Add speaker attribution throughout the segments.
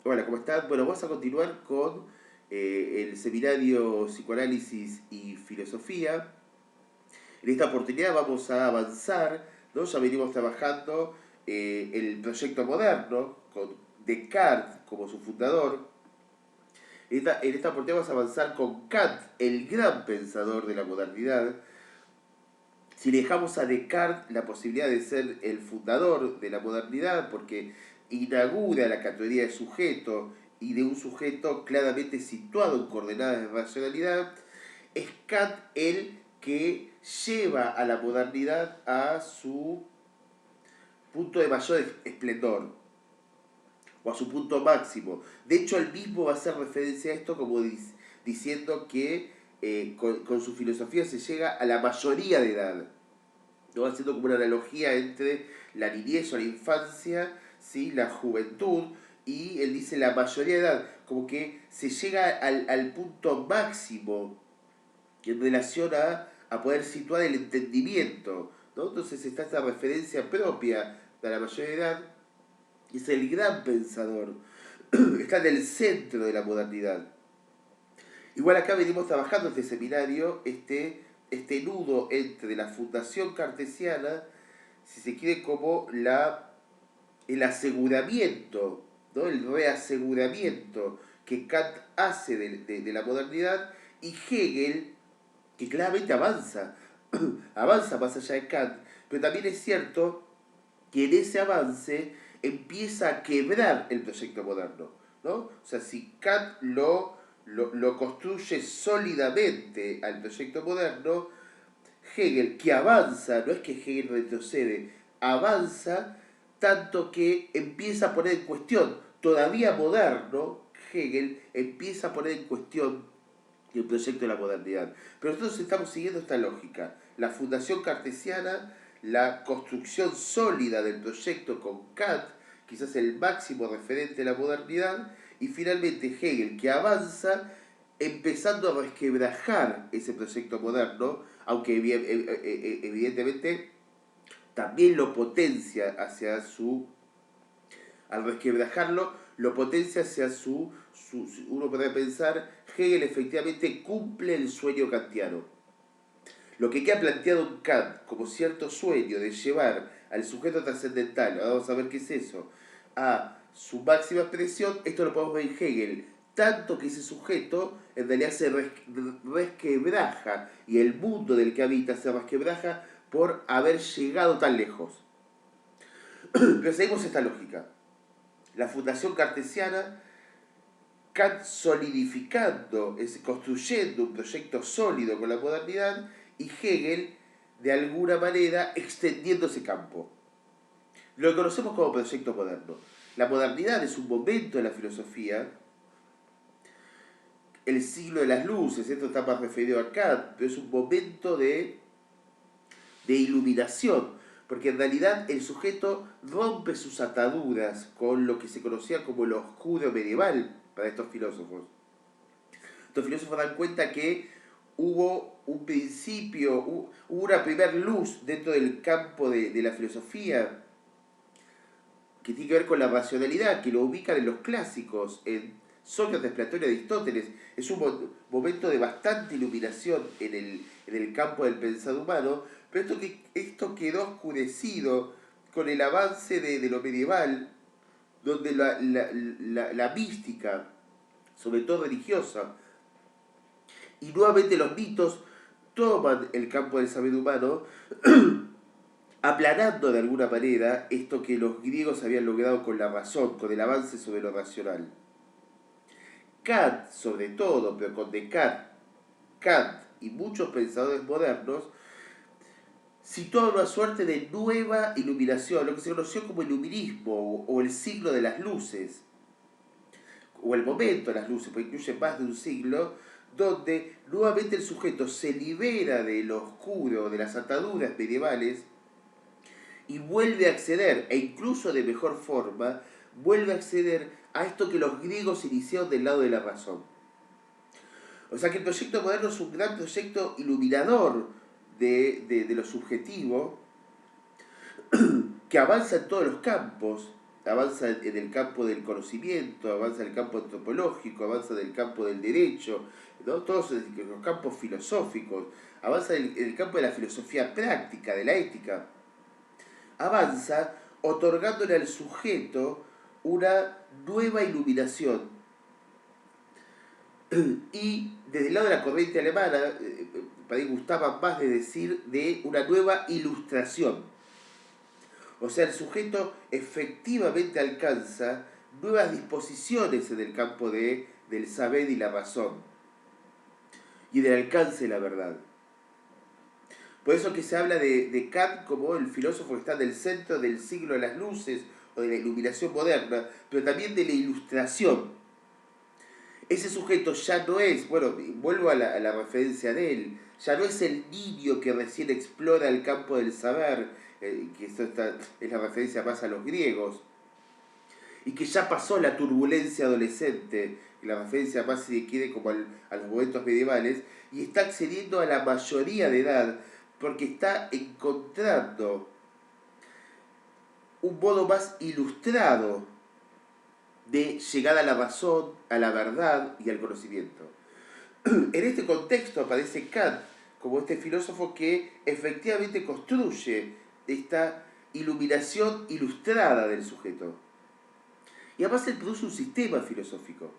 Speaker 1: Hola, ¿cómo están? Bueno, vamos a continuar con el seminario Psicoanálisis y Filosofía. En esta oportunidad vamos a avanzar, ¿no? Ya venimos trabajando el proyecto moderno con Descartes como su fundador. En esta oportunidad vamos a avanzar con Kant, el gran pensador de la modernidad. Si dejamos a Descartes la posibilidad de ser el fundador de la modernidad, porque inaugura la categoría de sujeto y de un sujeto claramente situado en coordenadas de racionalidad, es Kant el que lleva a la modernidad a su punto de mayor esplendor o a su punto máximo. De hecho, él mismo va a hacer referencia a esto como diciendo que con su filosofía se llega a la mayoría de edad, ¿no? Haciendo como una analogía entre la niñez o la infancia, ¿sí? La juventud, y él dice la mayoría de edad, como que se llega al punto máximo en relación a poder situar el entendimiento, ¿no? Entonces está esta referencia propia de la mayoría de edad, y es el gran pensador, está en el centro de la modernidad. Igual acá venimos trabajando en este seminario, este nudo entre la fundación cartesiana, si se quiere, como el aseguramiento, ¿no? El reaseguramiento que Kant hace de la modernidad, y Hegel, que claramente avanza, avanza más allá de Kant, pero también es cierto que en ese avance empieza a quebrar el proyecto moderno, ¿no? O sea, si Kant lo construye sólidamente al proyecto moderno, Hegel, que avanza, no es que Hegel retrocede, avanza tanto que empieza a poner en cuestión, todavía moderno, Hegel empieza a poner en cuestión el proyecto de la modernidad. Pero nosotros estamos siguiendo esta lógica, la fundación cartesiana, la construcción sólida del proyecto con Kant, quizás el máximo referente de la modernidad, y finalmente Hegel, que avanza empezando a resquebrajar ese proyecto moderno, aunque evidentemente también lo potencia hacia su, al resquebrajarlo, lo potencia hacia uno puede pensar, Hegel efectivamente cumple el sueño kantiano. Lo que queda planteado en Kant como cierto sueño de llevar al sujeto trascendental, vamos a ver qué es eso, a su máxima expresión, esto lo podemos ver en Hegel, tanto que ese sujeto en realidad se resquebraja y el mundo del que habita se resquebraja por haber llegado tan lejos. Pero seguimos esta lógica. La fundación cartesiana, Kant solidificando, construyendo un proyecto sólido con la modernidad, y Hegel, de alguna manera, extendiendo ese campo. Lo conocemos como proyecto moderno. La modernidad es un momento en la filosofía, el siglo de las luces, esto está más referido a Kant, pero es un momento de iluminación, porque en realidad el sujeto rompe sus ataduras con lo que se conocía como lo oscuro medieval para estos filósofos. Estos filósofos dan cuenta que hubo un principio, hubo una primera luz dentro del campo de la filosofía que tiene que ver con la racionalidad, que lo ubican en los clásicos, en Sócrates, Platón y Aristóteles. Es un momento de bastante iluminación en el campo del pensado humano, pero esto quedó oscurecido con el avance de lo medieval, donde la mística, sobre todo religiosa, y nuevamente los mitos toman el campo del saber humano, aplanando de alguna manera esto que los griegos habían logrado con la razón, con el avance sobre lo racional. Kant, sobre todo, pero con Descartes, Kant y muchos pensadores modernos, situaban una suerte de nueva iluminación, lo que se conoció como iluminismo o el siglo de las luces, o el momento de las luces, porque incluye más de un siglo, donde nuevamente el sujeto se libera de lo oscuro, de las ataduras medievales, y vuelve a acceder, e incluso de mejor forma, vuelve a acceder a esto que los griegos iniciaron del lado de la razón. O sea que el proyecto moderno es un gran proyecto iluminador de lo subjetivo, que avanza en todos los campos, avanza en el campo del conocimiento, avanza en el campo antropológico, avanza en el campo del derecho, ¿no? Todos los campos filosóficos, avanza en el campo de la filosofía práctica, de la ética, avanza otorgándole al sujeto una nueva iluminación. Y desde el lado de la corriente alemana, para mí gustaba más de decir de una nueva ilustración. O sea, el sujeto efectivamente alcanza nuevas disposiciones en el campo del saber y la razón, y del alcance de la verdad. Por eso que se habla de Kant como el filósofo que está en el centro del siglo de las luces o de la iluminación moderna, pero también de la ilustración. Ese sujeto ya no es, bueno, vuelvo a la referencia de él, ya no es el niño que recién explora el campo del saber, que esto es la referencia más a los griegos, y que ya pasó la turbulencia adolescente, y la referencia más si quiere como a los momentos medievales, y está accediendo a la mayoría de edad, porque está encontrando un modo más ilustrado de llegar a la razón, a la verdad y al conocimiento. En este contexto aparece Kant como este filósofo que efectivamente construye esta iluminación ilustrada del sujeto. Y además él produce un sistema filosófico.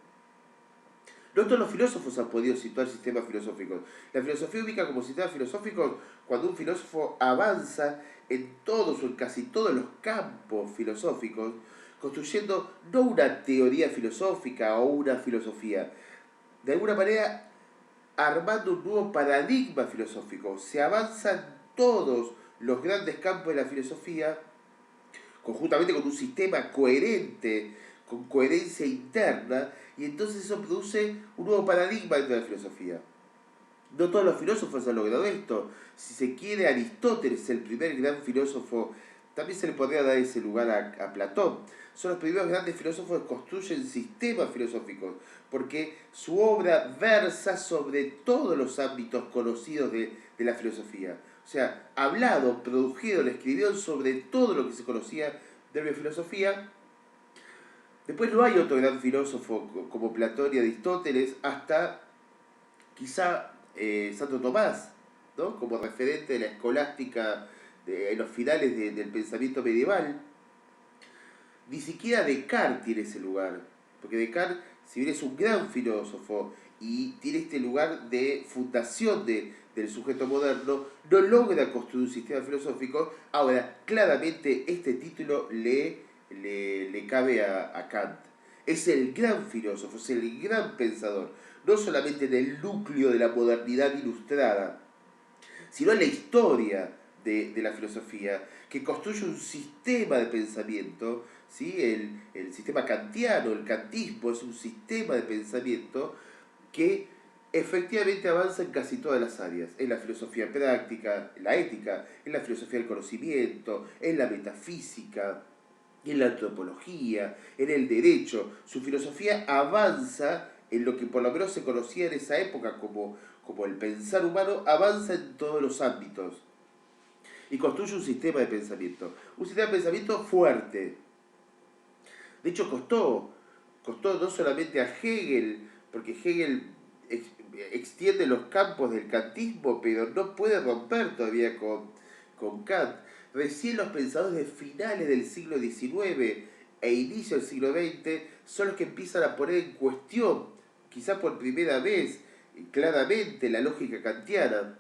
Speaker 1: No todos los filósofos han podido situar sistemas filosóficos. La filosofía ubica como sistemas filosóficos cuando un filósofo avanza en todos o en casi todos los campos filosóficos, construyendo no una teoría filosófica o una filosofía, de alguna manera armando un nuevo paradigma filosófico. Se avanza en todos los grandes campos de la filosofía, conjuntamente con un sistema coherente, con coherencia interna, y entonces eso produce un nuevo paradigma dentro de la filosofía. No todos los filósofos han logrado esto. Si se quiere, Aristóteles, el primer gran filósofo, también se le podría dar ese lugar a Platón. Son los primeros grandes filósofos que construyen sistemas filosóficos, porque su obra versa sobre todos los ámbitos conocidos de la filosofía. O sea, hablado, produjeron, escribieron sobre todo lo que se conocía de la filosofía. Después no hay otro gran filósofo como Platón y Aristóteles hasta quizá Santo Tomás, ¿no? Como referente de la escolástica en los finales del pensamiento medieval. Ni siquiera Descartes tiene ese lugar, porque Descartes, si bien es un gran filósofo y tiene este lugar de fundación del sujeto moderno, no logra construir un sistema filosófico. Ahora, claramente este título le cabe a Kant. Es el gran filósofo, es el gran pensador, no solamente en el núcleo de la modernidad ilustrada, sino en la historia de la filosofía, que construye un sistema de pensamiento, ¿sí? El sistema kantiano, el kantismo, es un sistema de pensamiento que efectivamente avanza en casi todas las áreas, en la filosofía práctica, en la ética, en la filosofía del conocimiento, en la metafísica, en la antropología, en el derecho. Su filosofía avanza en lo que por lo menos se conocía en esa época como el pensar humano, avanza en todos los ámbitos y construye un sistema de pensamiento. Un sistema de pensamiento fuerte. De hecho, costó no solamente a Hegel, porque Hegel extiende los campos del kantismo, pero no puede romper todavía con Kant. Recién los pensadores de finales del siglo XIX e inicio del siglo XX son los que empiezan a poner en cuestión, quizá por primera vez, claramente la lógica kantiana.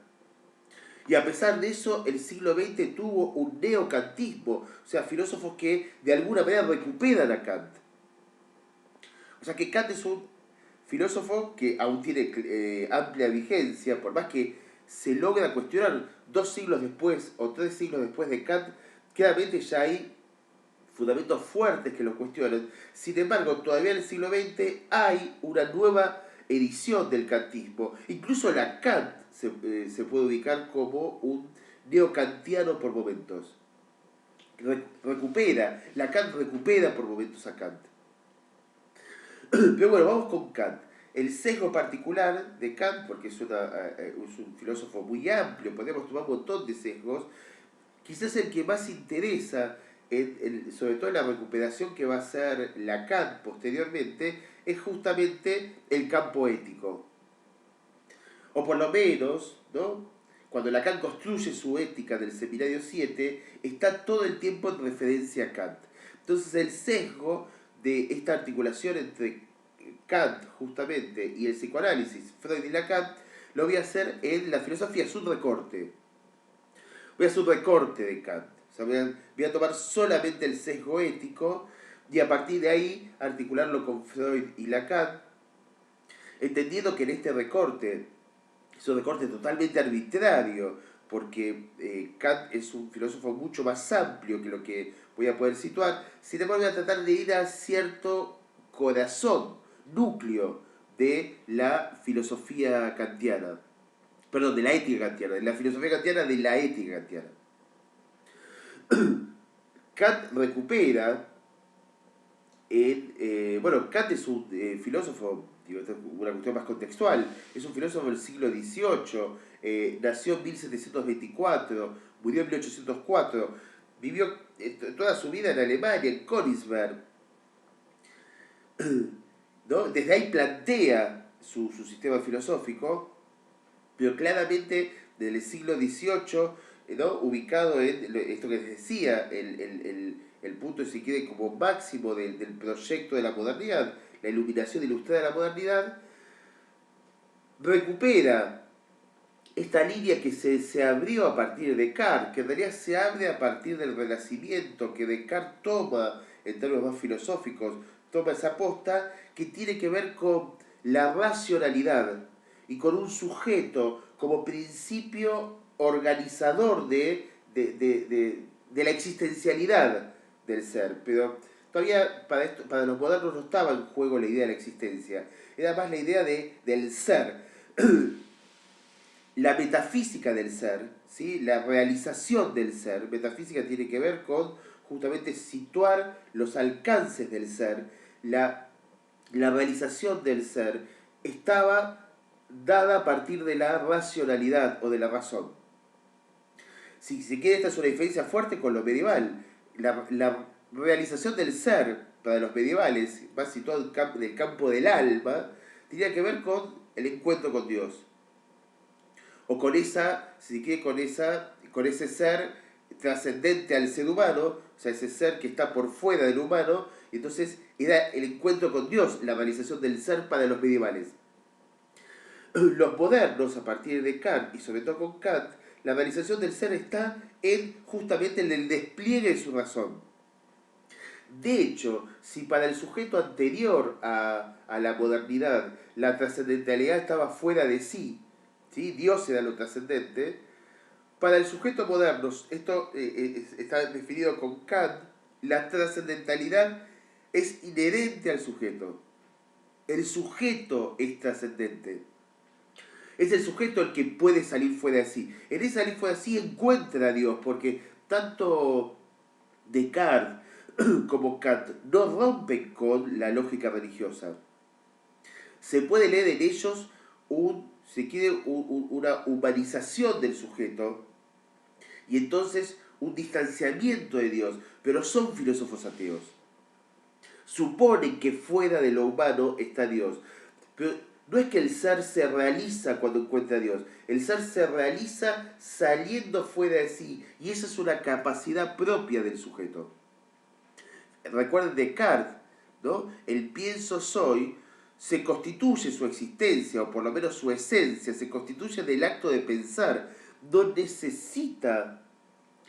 Speaker 1: Y a pesar de eso, el siglo XX tuvo un neocantismo, o sea, filósofos que de alguna manera recuperan a Kant. O sea que Kant es un filósofo que aún tiene amplia vigencia, por más que se logra cuestionar 2 siglos después o 3 siglos después de Kant, claramente ya hay fundamentos fuertes que lo cuestionan. Sin embargo, todavía en el siglo XX hay una nueva edición del kantismo. Incluso la Kant se puede ubicar como un neocantiano por momentos. La Kant recupera por momentos a Kant. Pero bueno, vamos con Kant. El sesgo particular de Kant, porque es un filósofo muy amplio, podemos tomar un montón de sesgos, quizás el que más interesa sobre todo en la recuperación que va a hacer Lacan posteriormente, es justamente el campo ético. O por lo menos, ¿no? Cuando Lacan construye su ética del Seminario 7, está todo el tiempo en referencia a Kant. Entonces el sesgo de esta articulación entre Kant justamente y el psicoanálisis, Freud y Lacan, lo voy a hacer en la filosofía, es un recorte. Voy a hacer un recorte de Kant. O sea, voy a tomar solamente el sesgo ético y a partir de ahí articularlo con Freud y Lacan, entendiendo que en este recorte es un recorte totalmente arbitrario, porque Kant es un filósofo mucho más amplio que lo que voy a poder situar. Sin embargo, voy a tratar de ir a cierto corazón, núcleo de la filosofía kantiana. Perdón, de la ética kantiana, de la filosofía kantiana, de la ética kantiana. Kant recupera bueno, Kant es un filósofo, digo, esta es una cuestión más contextual, es un filósofo del siglo XVIII, nació en 1724, murió en 1804, vivió toda su vida en Alemania, en Königsberg, ¿no? Desde ahí plantea su sistema filosófico, pero claramente desde el siglo XVIII, ¿no? Ubicado en esto que les decía, el punto, si quiere, como máximo del proyecto de la modernidad, la iluminación ilustrada de la modernidad, recupera esta línea que se abrió a partir de Descartes, que en realidad se abre a partir del Renacimiento, que Descartes toma, en términos más filosóficos, toma esa posta, que tiene que ver con la racionalidad y con un sujeto como principio organizador de la existencialidad del ser. Pero todavía para los modernos no estaba en juego la idea de la existencia, era más la idea del ser. La metafísica del ser, ¿sí? La realización del ser, metafísica tiene que ver con justamente situar los alcances del ser, la realización del ser estaba dada a partir de la racionalidad o de la razón. Si se quiere, esta es una diferencia fuerte con lo medieval. La realización del ser para los medievales, más situado en el campo del alma, tenía que ver con el encuentro con Dios. O con esa, si se quiere, con ese ser trascendente al ser humano, o sea, ese ser que está por fuera del humano, y entonces era el encuentro con Dios, la realización del ser para los medievales. Los modernos, a partir de Kant, y sobre todo con Kant, la realización del ser está justamente en el despliegue de su razón. De hecho, si para el sujeto anterior a la modernidad la trascendentalidad estaba fuera de sí, ¿sí? Dios era lo trascendente, para el sujeto moderno, esto está definido con Kant, la trascendentalidad es inherente al sujeto. El sujeto es trascendente. Es el sujeto el que puede salir fuera de sí. En ese salir fuera de sí encuentra a Dios, porque tanto Descartes como Kant no rompen con la lógica religiosa. Se puede leer en ellos una humanización del sujeto y entonces un distanciamiento de Dios, pero son filósofos ateos. Suponen que fuera de lo humano está Dios, pero no es que el ser se realiza cuando encuentra a Dios, el ser se realiza saliendo fuera de sí, y esa es una capacidad propia del sujeto. Recuerden Descartes, ¿no? El pienso soy se constituye su existencia, o por lo menos su esencia, se constituye del acto de pensar. No necesita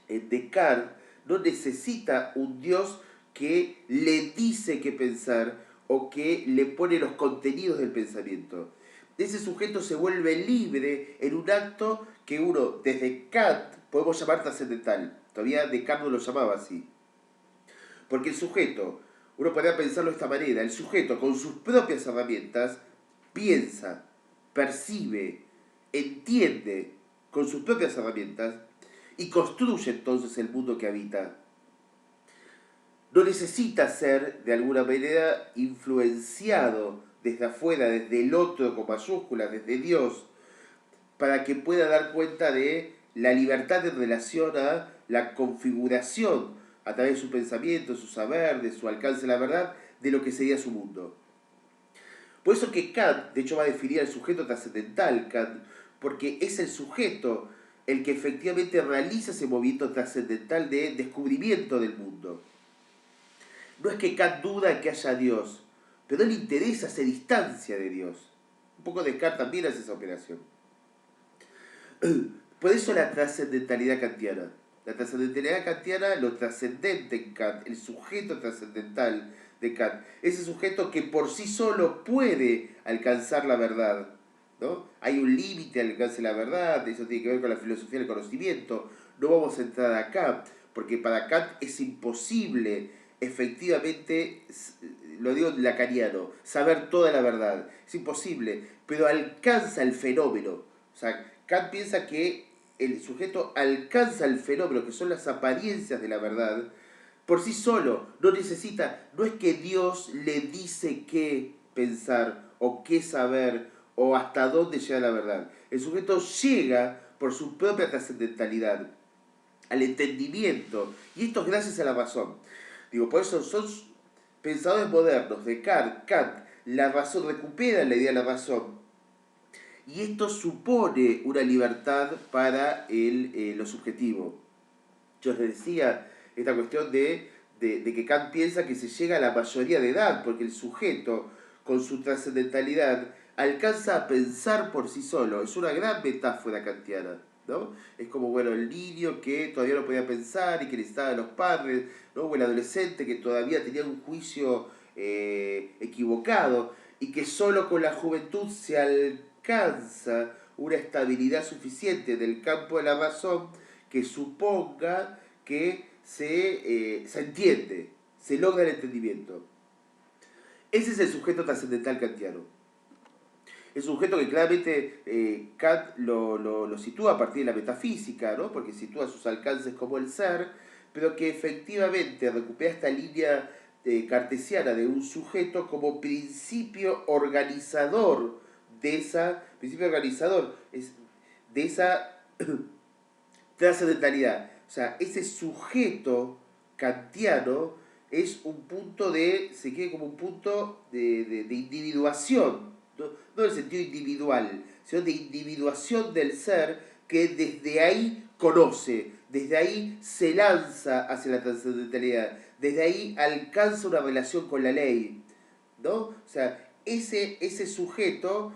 Speaker 1: Descartes, no necesita un Dios que le dice qué pensar o que le pone los contenidos del pensamiento. Ese sujeto se vuelve libre en un acto que uno, desde Kant, podemos llamar trascendental. Todavía Descartes no lo llamaba así. Porque el sujeto, uno podría pensarlo de esta manera, el sujeto con sus propias herramientas piensa, percibe, entiende con sus propias herramientas y construye entonces el mundo que habita. No necesita ser de alguna manera influenciado desde afuera, desde el otro con mayúsculas, desde Dios, para que pueda dar cuenta de la libertad en relación a la configuración a través de su pensamiento, su saber, de su alcance a la verdad, de lo que sería su mundo. Por eso que Kant, de hecho, va a definir al sujeto trascendental, Kant, porque es el sujeto el que efectivamente realiza ese movimiento trascendental de descubrimiento del mundo. No es que Kant duda que haya Dios, pero no le interesa, se distancia de Dios. Un poco Descartes también hace esa operación. Por eso la trascendentalidad kantiana. La trascendentalidad kantiana, lo trascendente en Kant, el sujeto trascendental de Kant, ese sujeto que por sí solo puede alcanzar la verdad, ¿no? Hay un límite al alcance de la verdad, eso tiene que ver con la filosofía del conocimiento. No vamos a entrar acá, porque para Kant es imposible, efectivamente, lo digo lacaniano, saber toda la verdad. Es imposible, pero alcanza el fenómeno. O sea, Kant piensa que el sujeto alcanza el fenómeno, que son las apariencias de la verdad, por sí solo. No necesita, no es que Dios le dice qué pensar, o qué saber, o hasta dónde llega la verdad. El sujeto llega por su propia trascendentalidad, al entendimiento, y esto es gracias a la razón. Digo, por eso son pensadores modernos, Descartes, Kant, la razón, recuperan la idea de la razón, y esto supone una libertad para lo subjetivo. Yo les decía esta cuestión de que Kant piensa que se llega a la mayoría de edad, porque el sujeto, con su trascendentalidad, alcanza a pensar por sí solo. Es una gran metáfora kantiana, ¿no? Es como, bueno, el niño que todavía no podía pensar y que necesitaba de los padres, ¿no? O el adolescente que todavía tenía un juicio equivocado y que solo con la juventud se alcanza una estabilidad suficiente del campo de la razón que suponga que se entiende, se logra el entendimiento. Ese es el sujeto trascendental kantiano. Es un sujeto que claramente Kant lo sitúa a partir de la metafísica, ¿no? Porque sitúa sus alcances como el ser, pero que efectivamente recupera esta línea cartesiana de un sujeto como principio organizador de esa trascendentalidad. O sea, ese sujeto kantiano es un punto se quiere como un punto de individuación, no en el sentido individual, sino de individuación del ser que desde ahí conoce, desde ahí se lanza hacia la trascendentalidad, desde ahí alcanza una relación con la ley, ¿no? O sea, ese sujeto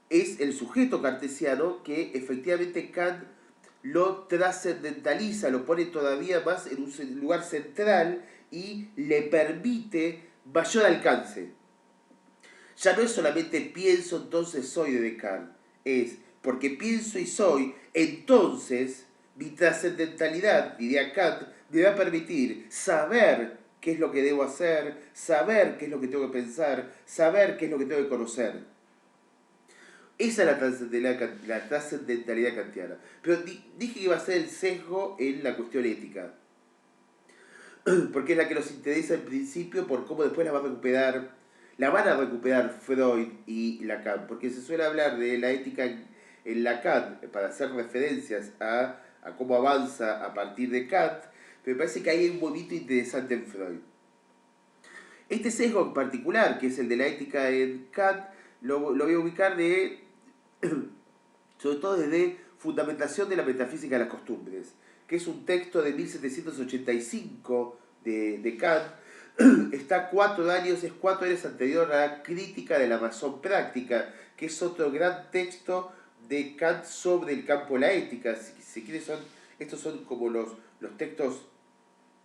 Speaker 1: es el sujeto cartesiano que efectivamente Kant lo trascendentaliza, lo pone todavía más en un lugar central y le permite mayor alcance. Ya no es solamente pienso, entonces soy de Descartes, es porque pienso y soy, entonces mi trascendentalidad, diría Kant, me va a permitir saber qué es lo que debo hacer, saber qué es lo que tengo que pensar, saber qué es lo que tengo que conocer. Esa es la trascendentalidad kantiana. Pero dije que iba a ser el sesgo en la cuestión ética, porque es la que nos interesa en principio por cómo después la van a recuperar Freud y Lacan, porque se suele hablar de la ética en Lacan para hacer referencias a cómo avanza a partir de Kant, pero me parece que hay un movimiento interesante en Freud. Este sesgo en particular, que es el de la ética en Kant, lo voy a ubicar sobre todo desde Fundamentación de la Metafísica de las Costumbres, que es un texto de 1785 de Kant. Está 4 años, es 4 años anterior a la Crítica de la Razón Práctica, que es otro gran texto de Kant sobre el campo de la ética. Si quieren, estos son como los textos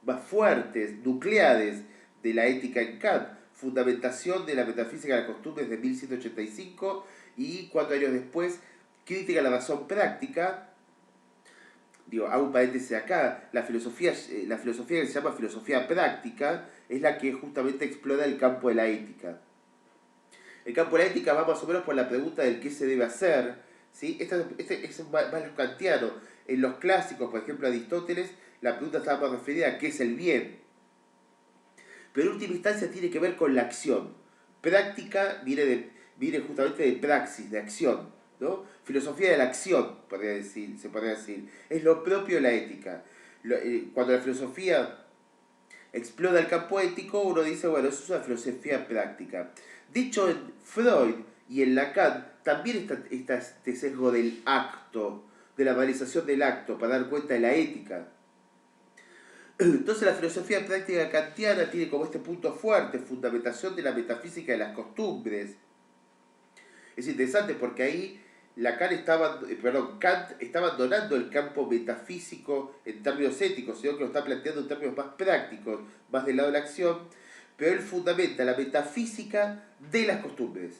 Speaker 1: más fuertes, nucleares de la ética en Kant. Fundamentación de la Metafísica de las Costumbres de 1785 y 4 años después Crítica a la razón práctica. Digo, hago un paréntesis acá, la filosofía que se llama filosofía práctica es la que justamente explora el campo de la ética. El campo de la ética va más o menos por la pregunta del qué se debe hacer, ¿sí? Este es más los kantianos. En los clásicos, por ejemplo Aristóteles, la pregunta estaba más referida a qué es el bien. Pero en última instancia tiene que ver con la acción. Práctica viene justamente de praxis, de acción, ¿no? Filosofía de la acción, se podría decir. Es lo propio de la ética. Cuando la filosofía explota el campo ético, uno dice, bueno, eso es una filosofía práctica. De hecho, en Freud y en Lacan también está este sesgo del acto, de la realización del acto, para dar cuenta de la ética. Entonces la filosofía práctica kantiana tiene como este punto fuerte, fundamentación de la metafísica de las costumbres. Es interesante porque ahí Kant está abandonando el campo metafísico en términos éticos, sino que lo está planteando en términos más prácticos, más del lado de la acción, pero él fundamenta la metafísica de las costumbres.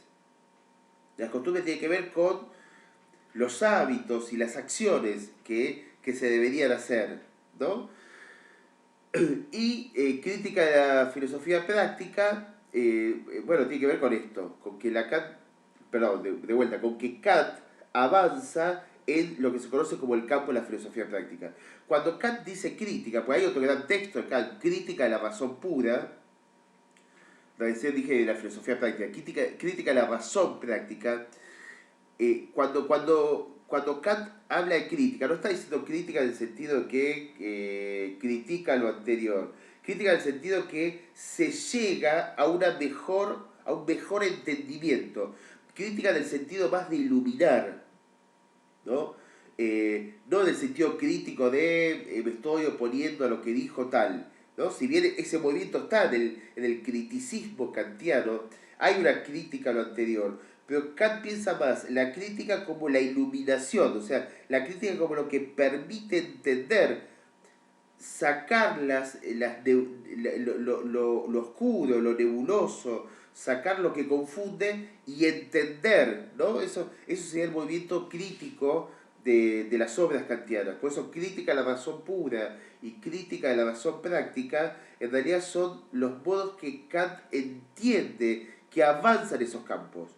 Speaker 1: Las costumbres tienen que ver con los hábitos y las acciones que se deberían hacer, ¿no? Y crítica de la filosofía práctica, bueno, tiene que ver con esto, con que de vuelta, con que Kant avanza en lo que se conoce como el campo de la filosofía práctica. Cuando Kant dice crítica, pues hay otro gran texto de Kant, crítica de la razón pura, recién dije de la filosofía práctica, crítica de la razón práctica, cuando Kant habla de crítica, no está diciendo crítica en el sentido de que critica lo anterior, crítica en el sentido que se llega a a un mejor entendimiento, crítica en el sentido más de iluminar, ¿no? No en el sentido crítico de me estoy oponiendo a lo que dijo tal, ¿no? Si bien ese movimiento está en el criticismo kantiano, hay una crítica a lo anterior, pero Kant piensa más la crítica como la iluminación, o sea, la crítica como lo que permite entender, sacar lo oscuro, lo nebuloso, sacar lo que confunde y entender, ¿no? Eso sería el movimiento crítico de las obras kantianas. Por eso crítica a la razón pura y crítica de la razón práctica en realidad son los modos que Kant entiende que avanzan esos campos.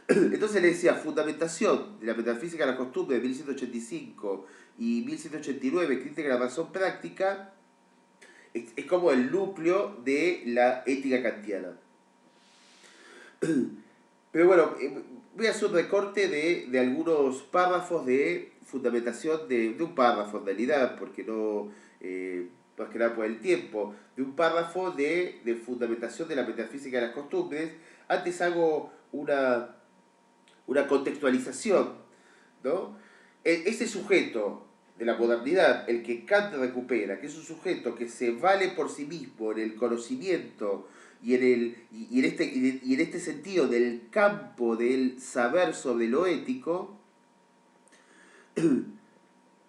Speaker 1: Entonces le decía, fundamentación de la metafísica de la costumbre de 1185 y 1189, crítica de la razón práctica, es como el núcleo de la ética kantiana. Pero bueno, voy a hacer un recorte de algunos párrafos de fundamentación de un párrafo en realidad, porque no, más que nada por el tiempo, de un párrafo de fundamentación de la metafísica de las costumbres. Antes hago una contextualización, ¿no? Ese sujeto de la modernidad, el que Kant recupera, que es un sujeto que se vale por sí mismo en el conocimiento y en este sentido del campo del saber sobre lo ético,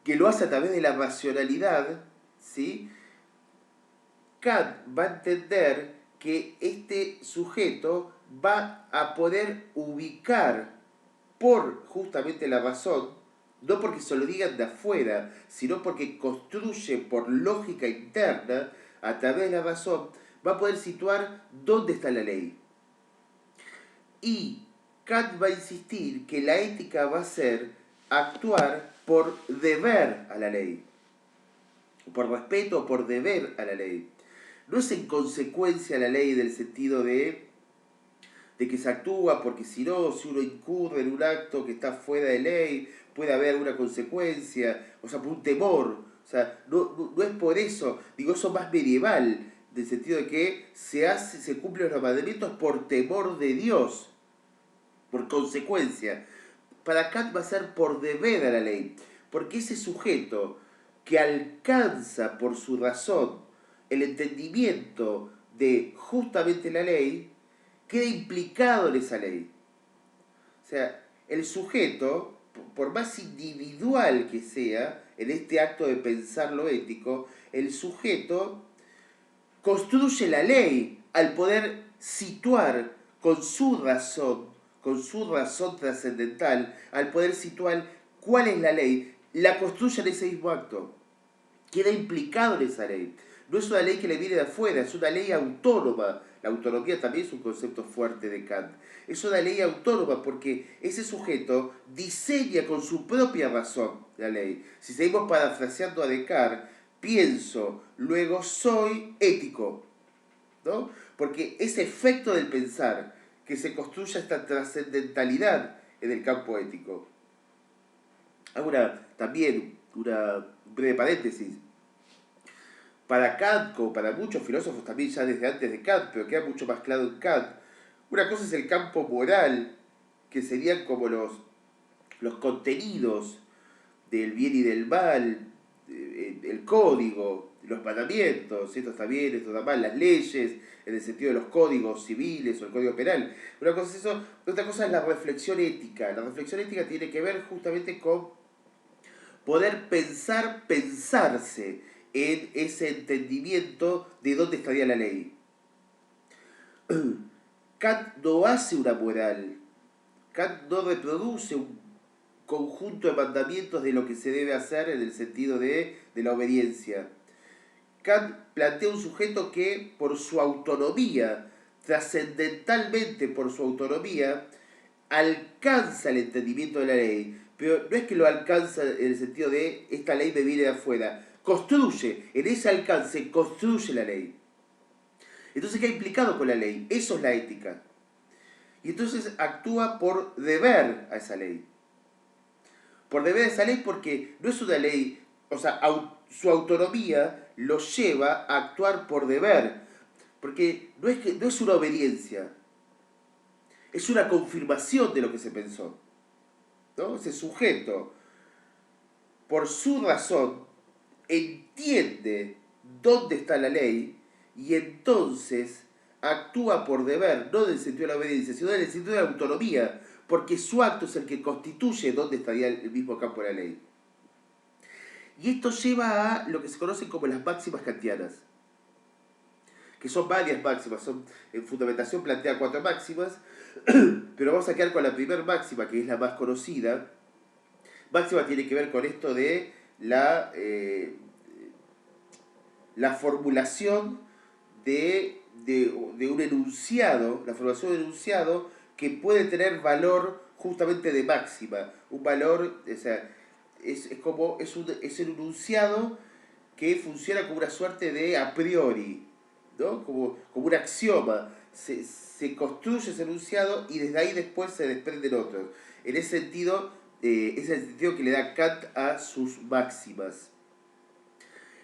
Speaker 1: que lo hace a través de la racionalidad, ¿sí? Kant va a entender que este sujeto va a poder ubicar por justamente la razón, no porque se lo digan de afuera, sino porque construye por lógica interna, a través de la razón, va a poder situar dónde está la ley. Y Kant va a insistir que la ética va a ser actuar por deber a la ley, por respeto o por deber a la ley. No es en consecuencia a la ley del sentido de que se actúa porque si no, si uno incurre en un acto que está fuera de ley, puede haber alguna consecuencia, o sea, por un temor. O sea, no es por eso, digo, eso más medieval, en el sentido de que se cumplen los mandamientos por temor de Dios, por consecuencia. Para Kant va a ser por deber a la ley, porque ese sujeto que alcanza por su razón el entendimiento de justamente la ley, queda implicado en esa ley. O sea, el sujeto, por más individual que sea, en este acto de pensar lo ético, el sujeto construye la ley al poder situar con su razón trascendental, al poder situar cuál es la ley, la construye en ese mismo acto. Queda implicado en esa ley. No es una ley que le viene de afuera, es una ley autónoma. La autonomía también es un concepto fuerte de Kant. Es una ley autónoma porque ese sujeto diseña con su propia razón la ley. Si seguimos parafraseando a Descartes, pienso, luego soy ético, ¿no? Porque ese efecto del pensar que se construye esta trascendentalidad en el campo ético. Ahora, también una breve paréntesis. Para Kant, como para muchos filósofos también ya desde antes de Kant, pero queda mucho más claro en Kant, una cosa es el campo moral, que serían como los contenidos del bien y del mal, el código, los mandamientos, esto está bien, esto está mal, las leyes, en el sentido de los códigos civiles o el código penal. Una cosa es eso, otra cosa es la reflexión ética. La reflexión ética tiene que ver justamente con poder pensarse en ese entendimiento de dónde estaría la ley. Kant no hace una moral, Kant no reproduce un conjunto de mandamientos de lo que se debe hacer en el sentido de la obediencia. Kant plantea un sujeto que por su autonomía, trascendentalmente por su autonomía, alcanza el entendimiento de la ley, pero no es que lo alcanza en el sentido de esta ley me viene de afuera, construye, en ese alcance construye la ley. Entonces, ¿qué ha implicado con la ley? Eso es la ética. Y entonces actúa por deber a esa ley. Por deber a esa ley porque no es una ley, o sea, su autonomía lo lleva a actuar por deber. Porque no es una obediencia, es una confirmación de lo que se pensó. ¿No? Ese sujeto, por su razón, entiende dónde está la ley y entonces actúa por deber, no en el sentido de la obediencia, sino en el sentido de la autonomía, porque su acto es el que constituye dónde estaría el mismo campo de la ley. Y esto lleva a lo que se conocen como las máximas kantianas, que son varias máximas, en fundamentación plantea 4 máximas, pero vamos a quedar con la primera máxima, que es la más conocida. Máxima tiene que ver con esto de la formulación de un enunciado, la formulación de un enunciado que puede tener valor justamente de máxima. Un valor, o sea, es un enunciado que funciona como una suerte de a priori, ¿no? Como un axioma. Se construye ese enunciado y desde ahí después se desprenden otros. En ese sentido, es el sentido que le da Kant a sus máximas.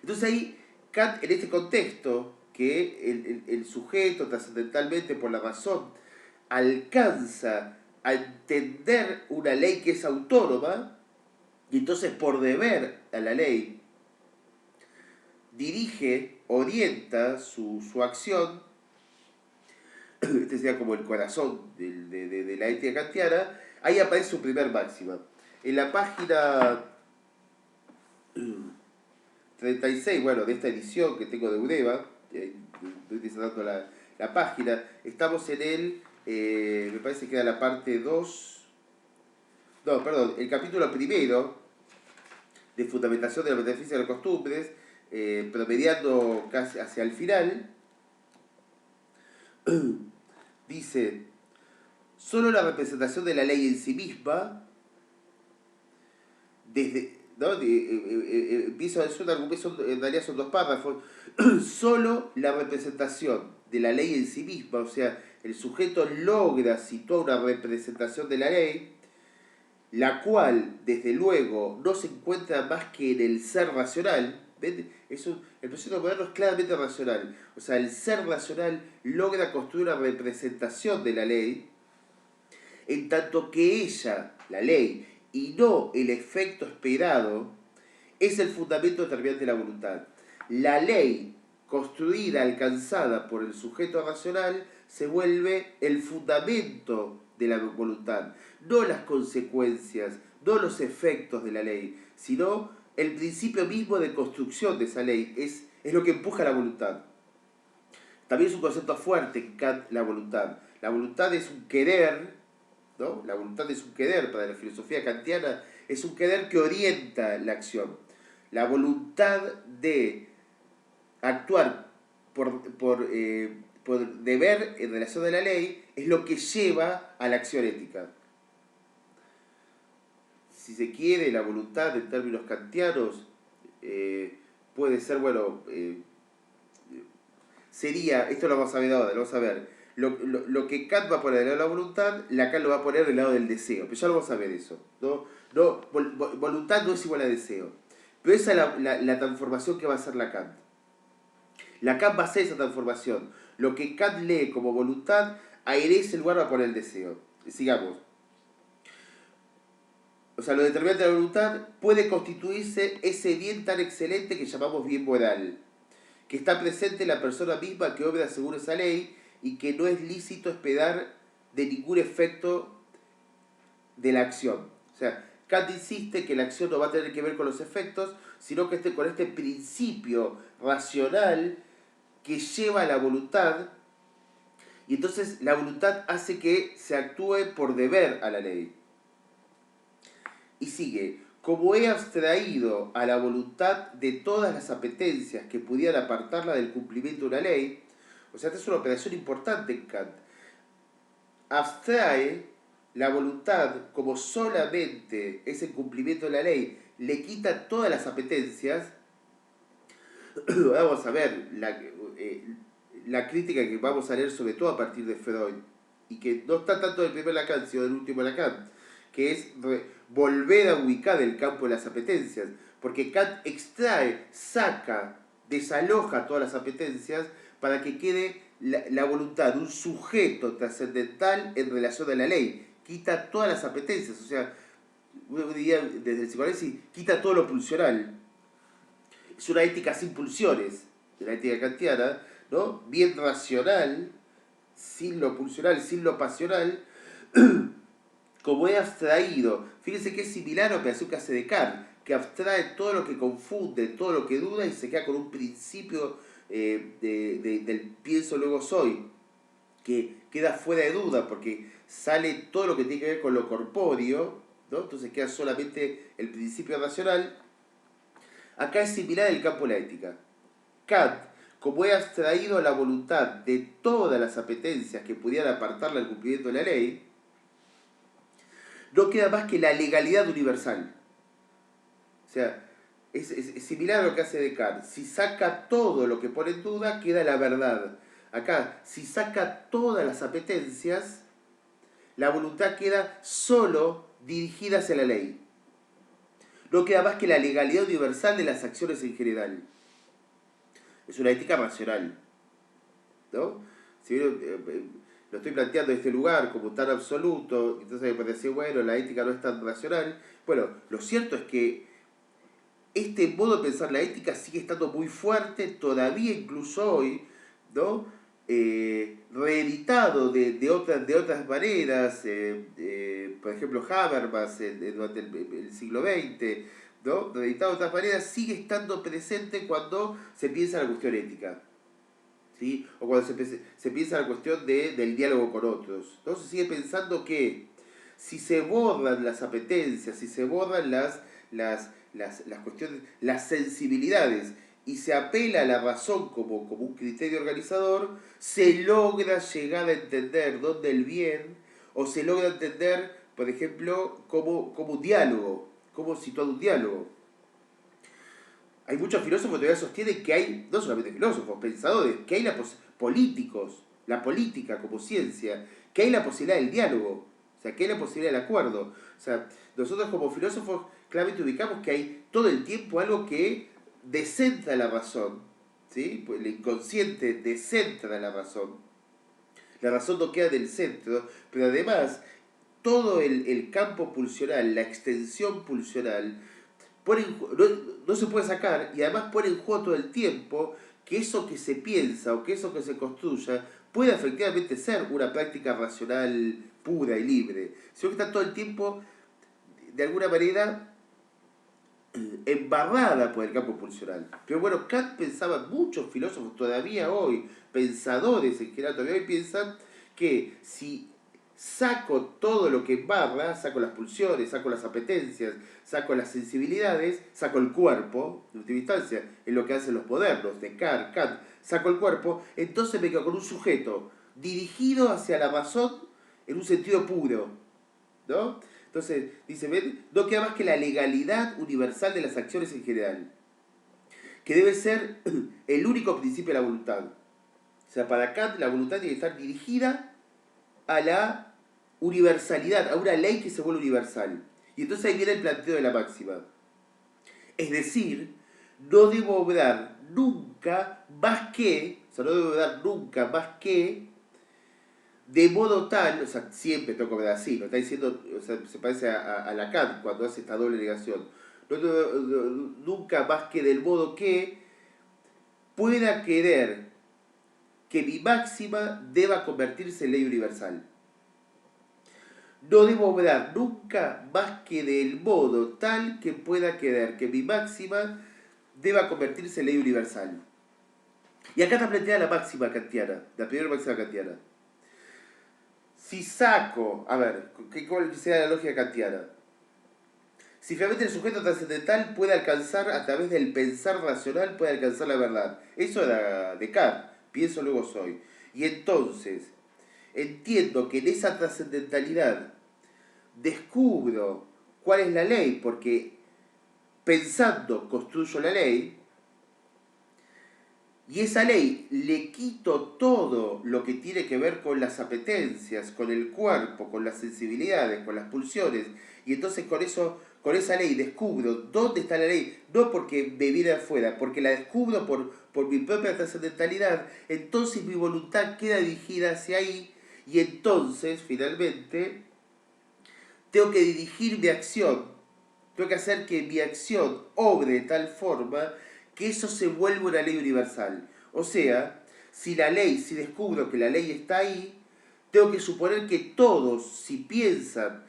Speaker 1: Entonces ahí, Kant, en este contexto, que el sujeto trascendentalmente por la razón alcanza a entender una ley que es autónoma, y entonces por deber a la ley dirige, orienta su acción, este sería como el corazón de la ética kantiana, ahí aparece su primer máxima. En la página 36, bueno, de esta edición que tengo de Udeva, estoy desatando la página, estamos en me parece que era la parte 2, no, perdón, el capítulo primero de fundamentación de la metafísica de las costumbres, promediando casi hacia el final, dice, solo la representación de la ley en sí misma, desde, ¿no? Empieza, en realidad son 2 párrafos, solo la representación de la ley en sí misma, o sea, el sujeto logra situar una representación de la ley, la cual, desde luego, no se encuentra más que en el ser racional. ¿Ven? El proceso moderno es claramente racional. O sea, el ser racional logra construir una representación de la ley, en tanto que ella, la ley, y no el efecto esperado, es el fundamento determinante de la voluntad. La ley construida, alcanzada por el sujeto racional, se vuelve el fundamento de la voluntad, no las consecuencias, no los efectos de la ley, sino el principio mismo de construcción de esa ley, es lo que empuja la voluntad. También es un concepto fuerte en Kant, la voluntad. La voluntad es un querer, ¿no? La voluntad es un querer, para la filosofía kantiana, es un querer que orienta la acción. La voluntad de actuar por deber en relación a la ley es lo que lleva a la acción ética. Si se quiere, la voluntad en términos kantianos puede ser, bueno, sería, esto lo vamos a ver ahora, lo vamos a ver, lo que Kant va a poner del lado de la voluntad, Lacan lo va a poner del lado del deseo, pero ya lo vamos a ver eso. Voluntad no es igual a deseo, pero esa es la transformación que va a hacer Lacan. Lacan va a hacer esa transformación. Lo que Kant lee como voluntad, en ese lugar va a poner el deseo. Sigamos. O sea, lo determinante de la voluntad puede constituirse ese bien tan excelente que llamamos bien moral, que está presente en la persona misma que obra según esa ley y que no es lícito esperar de ningún efecto de la acción. O sea, Kant insiste que la acción no va a tener que ver con los efectos, sino que con este principio racional que lleva a la voluntad, y entonces la voluntad hace que se actúe por deber a la ley. Y sigue, como he abstraído a la voluntad de todas las apetencias que pudieran apartarla del cumplimiento de una ley, o sea, esta es una operación importante en Kant, abstrae la voluntad como solamente ese cumplimiento de la ley, le quita todas las apetencias. Vamos a ver la crítica que vamos a leer sobre todo a partir de Freud, y que no está tanto del primer Lacan, sino del último Lacan, que es volver a ubicar el campo de las apetencias, porque Kant extrae, saca, desaloja todas las apetencias para que quede la voluntad de un sujeto trascendental en relación a la ley, quita todas las apetencias, o sea, uno diría desde el psicoanálisis, quita todo lo pulsional. Es una ética sin pulsiones, de la ética kantiana, ¿no? Bien racional, sin lo pulsional, sin lo pasional, como he abstraído. Fíjense que es similar a la operación que hace Descartes, que abstrae todo lo que confunde, todo lo que duda y se queda con un principio del pienso luego soy, que queda fuera de duda porque sale todo lo que tiene que ver con lo corpóreo, ¿no? Entonces queda solamente el principio racional. Acá es similar el campo de la ética. Kant, como he abstraído la voluntad de todas las apetencias que pudieran apartarla al cumplimiento de la ley, no queda más que la legalidad universal. O sea, es similar a lo que hace Descartes. Si saca todo lo que pone en duda, queda la verdad. Acá, si saca todas las apetencias, la voluntad queda solo dirigida hacia la ley. No queda más que la legalidad universal de las acciones en general. Es una ética racional, ¿no? Si bien, lo estoy planteando en este lugar como tan absoluto, entonces me parece, bueno, la ética no es tan racional. Bueno, lo cierto es que este modo de pensar la ética sigue estando muy fuerte, todavía incluso hoy, ¿no? Reeditado de otras maneras, por ejemplo Habermas durante el siglo XX, ¿no? Reeditado de otras maneras, sigue estando presente cuando se piensa en la cuestión ética, ¿sí? O cuando se piensa en la cuestión del diálogo con otros, ¿no? Se sigue pensando que si se borran las apetencias, si se borran las cuestiones, las sensibilidades, y se apela a la razón como un criterio organizador, se logra llegar a entender dónde el bien, o se logra entender, por ejemplo, como un diálogo, cómo situar un diálogo. Hay muchos filósofos que todavía sostienen que hay, no solamente filósofos, pensadores, que hay políticos, la política como ciencia, que hay la posibilidad del diálogo, o sea, que hay la posibilidad del acuerdo. O sea, nosotros como filósofos claramente ubicamos que hay todo el tiempo algo que descentra la razón, ¿sí? Pues el inconsciente descentra la razón no queda del centro, pero además todo el campo pulsional, la extensión pulsional, no se puede sacar, y además pone en juego todo el tiempo que eso que se piensa o que eso que se construya pueda efectivamente ser una práctica racional pura y libre, sino que está todo el tiempo de alguna manera embarrada por el campo pulsional. Pero bueno, Kant pensaba, muchos filósofos todavía hoy, pensadores en general todavía hoy piensan que si saco todo lo que embarra, saco las pulsiones, saco las apetencias, saco las sensibilidades, saco el cuerpo, en última instancia, es lo que hacen los modernos, Descartes, Kant, saco el cuerpo, entonces me quedo con un sujeto dirigido hacia la razón en un sentido puro, ¿no? Entonces, dice, ¿ven? No queda más que la legalidad universal de las acciones en general, que debe ser el único principio de la voluntad. O sea, para Kant la voluntad tiene que estar dirigida a la universalidad, a una ley que se vuelve universal. Y entonces ahí viene el planteo de la máxima. Es decir, no debo obrar nunca nunca más que, o sea, no debo dar nunca más que, de modo tal, o sea, siempre tengo que ver así, no está diciendo, o sea, se parece a Lacan cuando hace esta doble negación. Nunca más que del modo que pueda querer que mi máxima deba convertirse en ley universal. No debo obrar nunca más que del modo tal que pueda querer que mi máxima deba convertirse en ley universal. Y acá está planteada la máxima kantiana, la primera máxima kantiana. Si saco, a ver, ¿cuál sea la lógica kantiana? Si finalmente el sujeto trascendental puede alcanzar, a través del pensar racional, puede alcanzar la verdad. Eso era Descartes, pienso luego soy. Y entonces, entiendo que en esa trascendentalidad descubro cuál es la ley, porque pensando construyo la ley, y esa ley le quito todo lo que tiene que ver con las apetencias, con el cuerpo, con las sensibilidades, con las pulsiones, y entonces con eso, con esa ley descubro dónde está la ley, no porque me viene de afuera, porque la descubro por mi propia trascendentalidad, entonces mi voluntad queda dirigida hacia ahí, y entonces, finalmente, tengo que dirigir mi acción, tengo que hacer que mi acción obre de tal forma que eso se vuelva una ley universal. O sea, si descubro que la ley está ahí, tengo que suponer que todos, si piensan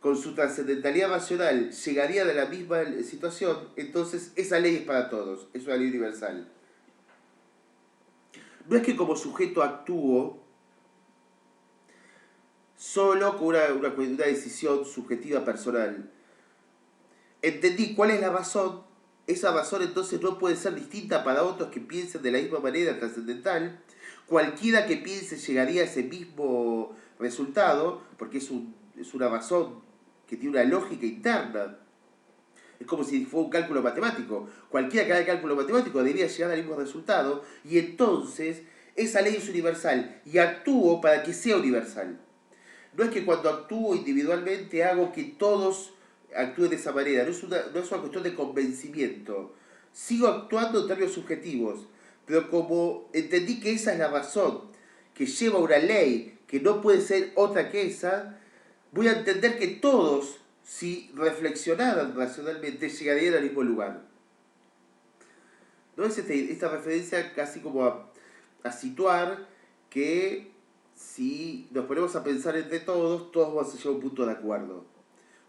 Speaker 1: con su trascendentalidad racional, llegarían a la misma situación, entonces esa ley es para todos, es una ley universal. No es que como sujeto actúo solo con una decisión subjetiva personal. Entendí cuál es la razón, esa razón entonces no puede ser distinta para otros que piensen de la misma manera trascendental. Cualquiera que piense llegaría a ese mismo resultado, porque es una razón que tiene una lógica interna. Es como si fuera un cálculo matemático. Cualquiera que haga el cálculo matemático debería llegar al mismo resultado, y entonces esa ley es universal, y actúo para que sea universal. No es que cuando actúo individualmente hago que todos actúen de esa manera, no es una cuestión de convencimiento. Sigo actuando en términos subjetivos, pero como entendí que esa es la razón que lleva una ley que no puede ser otra que esa, voy a entender que todos, si reflexionaran racionalmente, llegarían al mismo lugar. ¿No es esta referencia casi como a situar que si nos ponemos a pensar entre todos, todos vamos a llegar a un punto de acuerdo?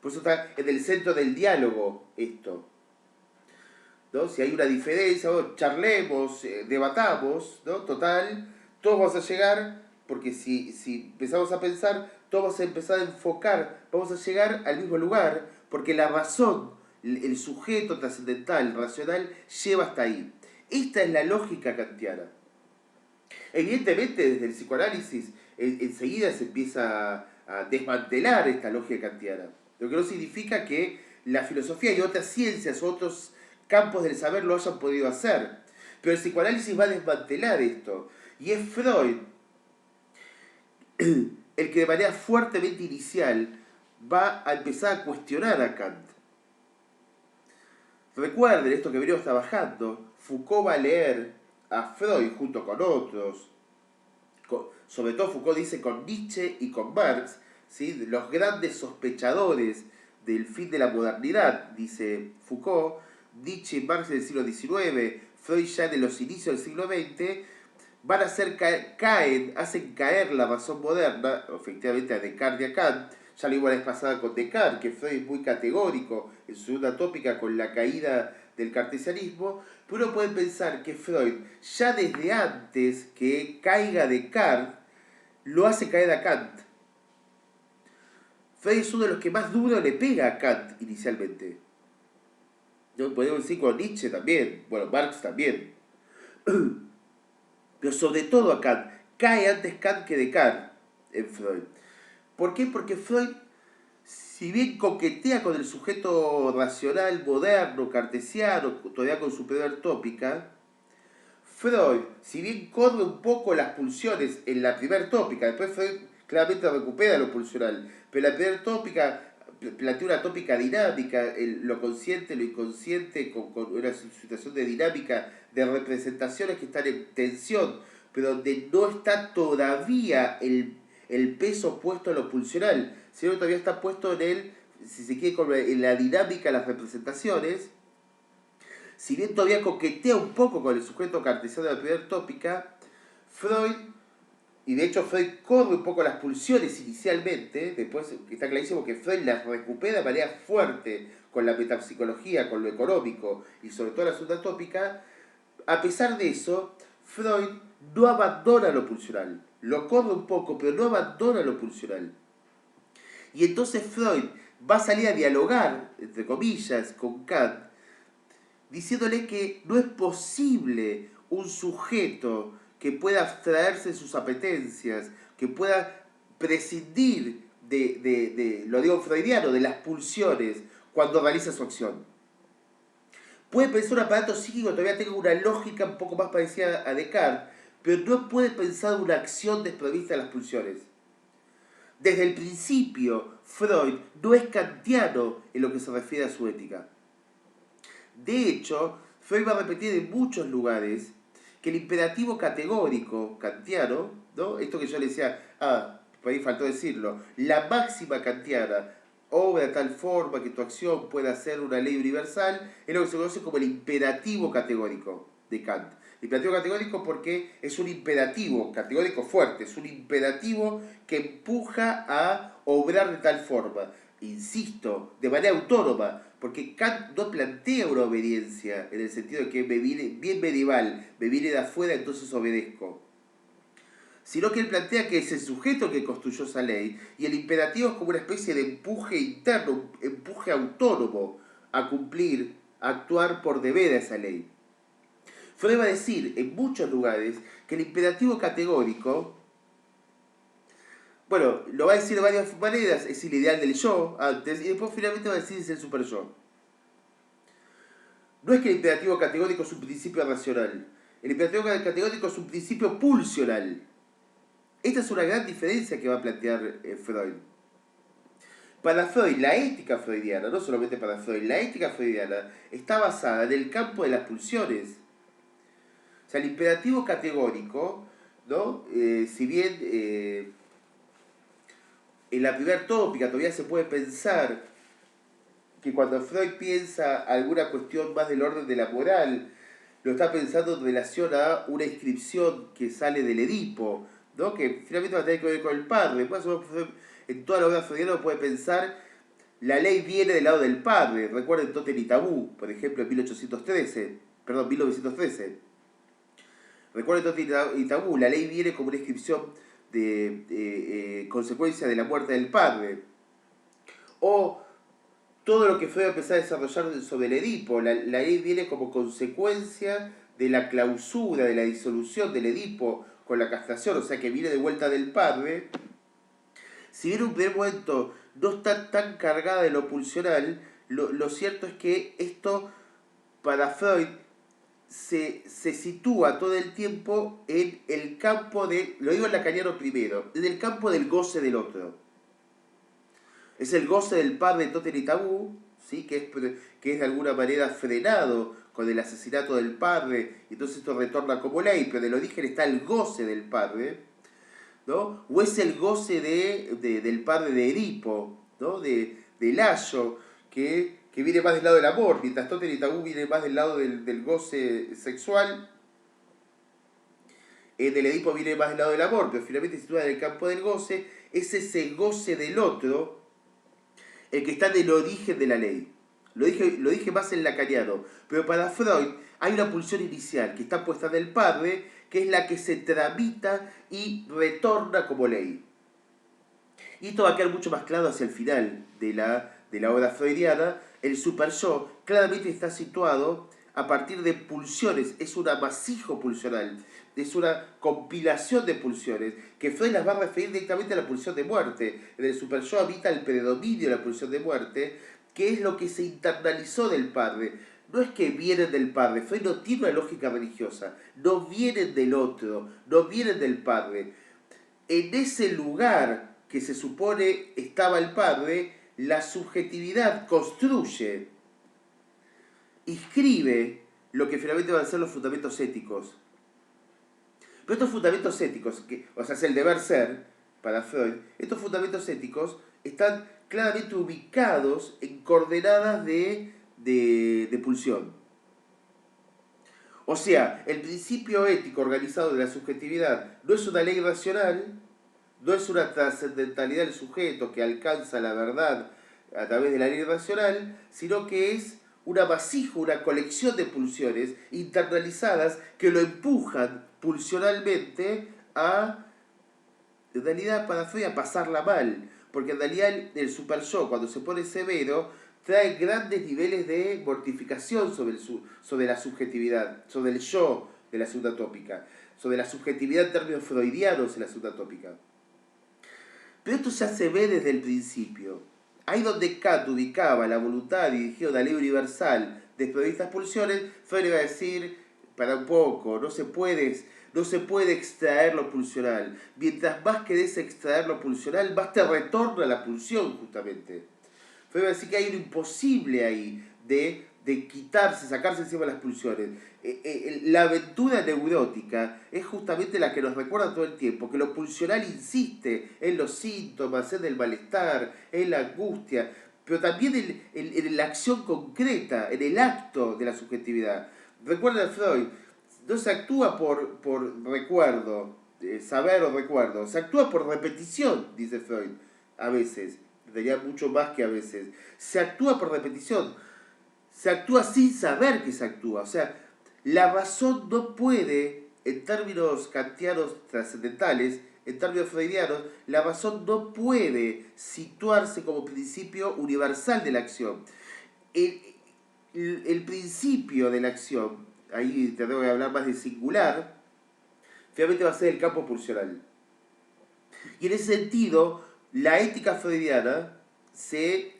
Speaker 1: Por eso está en el centro del diálogo esto. ¿No? Si hay una diferencia, bueno, charlemos, debatamos, ¿no? Total, todos vamos a llegar, porque si empezamos a pensar, todos vamos a empezar a enfocar, vamos a llegar al mismo lugar, porque la razón, el sujeto trascendental, racional, lleva hasta ahí. Esta es la lógica kantiana. Evidentemente, desde el psicoanálisis enseguida se empieza a desmantelar esta lógica kantiana. Lo que no significa que la filosofía y otras ciencias, otros campos del saber lo hayan podido hacer. Pero el psicoanálisis va a desmantelar esto. Y es Freud el que de manera fuertemente inicial va a empezar a cuestionar a Kant. Recuerden esto que venimos trabajando. Foucault va a leer a Freud junto con otros. Sobre todo Foucault dice con Nietzsche y con Marx, ¿sí? Los grandes sospechadores del fin de la modernidad, dice Foucault. Nietzsche y Marx en el siglo XIX, Freud ya en los inicios del siglo XX, van a hacer hacen caer la razón moderna, efectivamente a Descartes y a Kant. Ya lo vimos la vez pasada con Descartes, que Freud es muy categórico en su segunda tópica con la caída del cartesianismo, pero uno puede pensar que Freud, ya desde antes que caiga Descartes, lo hace caer a Kant. Freud es uno de los que más duro le pega a Kant inicialmente. ¿No? Podemos decir con Nietzsche también, bueno, Marx también. Pero sobre todo a Kant. Cae antes Kant que Descartes en Freud. ¿Por qué? Porque Freud, si bien coquetea con el sujeto racional moderno, cartesiano, todavía con su primer tópica, Freud, si bien corre un poco las pulsiones en la primera tópica, después Freud claramente recupera lo pulsional, pero en la primera tópica plantea una tópica dinámica, lo consciente, lo inconsciente, con una situación de dinámica, de representaciones que están en tensión, pero donde no está todavía el peso puesto en lo pulsional, sino que todavía está puesto en el, si se quiere, en la dinámica de las representaciones. Si bien todavía coquetea un poco con el sujeto cartesiano de la primera tópica, Freud, y de hecho Freud corre un poco las pulsiones inicialmente, después está clarísimo que Freud las recupera de manera fuerte con la metapsicología, con lo económico y sobre todo la segunda tópica. A pesar de eso, Freud no abandona lo pulsional, lo corre un poco, pero no abandona lo pulsional. Y entonces Freud va a salir a dialogar, entre comillas, con Kant, diciéndole que no es posible un sujeto que pueda abstraerse de sus apetencias, que pueda prescindir lo digo freudiano, de las pulsiones cuando realiza su acción. Puede pensar un aparato psíquico que todavía tenga una lógica un poco más parecida a Descartes, pero no puede pensar una acción desprovista de las pulsiones. Desde el principio, Freud no es kantiano en lo que se refiere a su ética. De hecho, Freud va a repetir en muchos lugares que el imperativo categórico kantiano, ¿no? Esto que yo le decía, por ahí faltó decirlo, la máxima kantiana, obra de tal forma que tu acción pueda ser una ley universal, es lo que se conoce como el imperativo categórico de Kant. Imperativo categórico porque es un imperativo categórico fuerte, es un imperativo que empuja a obrar de tal forma. Insisto, de manera autónoma, porque Kant no plantea una obediencia en el sentido de que bien medieval, me viene de afuera, entonces obedezco. Sino que él plantea que es el sujeto que construyó esa ley y el imperativo es como una especie de empuje interno, un empuje autónomo a cumplir, a actuar por deber a esa ley. Freud va a decir en muchos lugares que el imperativo categórico, bueno, lo va a decir de varias maneras, es el ideal del yo antes, y después finalmente va a decir es el super yo. No es que el imperativo categórico es un principio racional, el imperativo categórico es un principio pulsional. Esta es una gran diferencia que va a plantear Freud. Para Freud, la ética freudiana, no solamente para Freud, la ética freudiana está basada en el campo de las pulsiones. O sea, el imperativo categórico, ¿no? Si bien en la primera tópica todavía se puede pensar que cuando Freud piensa alguna cuestión más del orden de la moral, lo está pensando en relación a una inscripción que sale del Edipo, ¿no? Que finalmente va a tener que ver con el padre. Más o menos, en toda la obra freudiana puede pensar la ley viene del lado del padre. Recuerden Tótem y Tabú, por ejemplo, en 1913. Recuerden Tótem y Tabú, la ley viene como una inscripción de consecuencia de la muerte del padre. O todo lo que Freud empezó a desarrollar sobre el Edipo, la ley viene como consecuencia de la clausura, de la disolución del Edipo con la castración, o sea que viene de vuelta del padre. Si bien en un primer momento no está tan cargada de lo pulsional, lo cierto es que esto para Freud se sitúa todo el tiempo en el campo de, lo digo en lacaniano primero, en el campo del goce del otro. Es el goce del padre de Tótem y Tabú, ¿sí? que es de alguna manera frenado con el asesinato del padre, y entonces esto retorna como ley, pero en el origen está el goce del padre, ¿no? O es el goce del padre de Edipo, ¿no? de Layo, que viene más del lado del amor, mientras Tótem y Tabú viene más del lado del goce sexual. Del Edipo viene más del lado del amor, pero finalmente se sitúa en el campo del goce. Es ese goce del otro el que está en el origen de la ley. Lo dije más en lacaniano, pero para Freud hay una pulsión inicial que está puesta en el padre, que es la que se tramita y retorna como ley. Y esto va a quedar mucho más claro hacia el final de la obra freudiana. El super-yo claramente está situado a partir de pulsiones, es un amasijo pulsional, es una compilación de pulsiones, que Freud las va a referir directamente a la pulsión de muerte. En el super-yo habita el predominio de la pulsión de muerte, que es lo que se internalizó del padre. No es que vienen del padre, Freud no tiene una lógica religiosa, no vienen del otro, no vienen del padre. En ese lugar que se supone estaba el padre, la subjetividad construye, inscribe lo que finalmente van a ser los fundamentos éticos. Pero estos fundamentos éticos, o sea, es el deber ser para Freud, estos fundamentos éticos están claramente ubicados en coordenadas de pulsión. O sea, el principio ético organizado de la subjetividad no es una ley racional, no es una trascendentalidad del sujeto que alcanza la verdad a través de la ley racional, sino que es una vasija, una colección de pulsiones internalizadas que lo empujan pulsionalmente a, en realidad para Freud, a pasarla mal. Porque en realidad el super yo, cuando se pone severo, trae grandes niveles de mortificación sobre la subjetividad, sobre el yo de la segunda tópica, sobre la subjetividad en términos freudianos en la segunda tópica. Pero esto ya se ve desde el principio. Ahí donde Kant ubicaba la voluntad dirigida a una ley universal de estas pulsiones, Freud iba a decir, para un poco, no se puede extraer lo pulsional. Mientras más querés extraer lo pulsional, más te retorna la pulsión, justamente. Freud va a decir que hay un imposible ahí de quitarse, sacarse encima las pulsiones. La aventura neurótica es justamente la que nos recuerda todo el tiempo, que lo pulsional insiste en los síntomas, en el malestar, en la angustia, pero también en la acción concreta, en el acto de la subjetividad. Recuerda Freud, no se actúa por recuerdo, saber o recuerdo, se actúa por repetición, dice Freud, a veces, diría mucho más que a veces. Se actúa por repetición, se actúa sin saber que se actúa, o sea, la razón no puede, en términos kantianos trascendentales, en términos freudianos, la razón no puede situarse como principio universal de la acción. El, el principio de la acción, ahí te tengo que hablar más de singular, finalmente va a ser el campo pulsional. Y en ese sentido, la ética freudiana se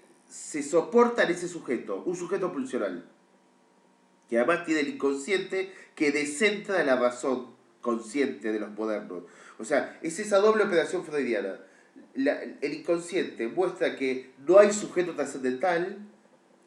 Speaker 1: soporta en ese sujeto, un sujeto pulsional, que además tiene el inconsciente que descentra la razón consciente de los modernos. O sea, es esa doble operación freudiana. El inconsciente muestra que no hay sujeto trascendental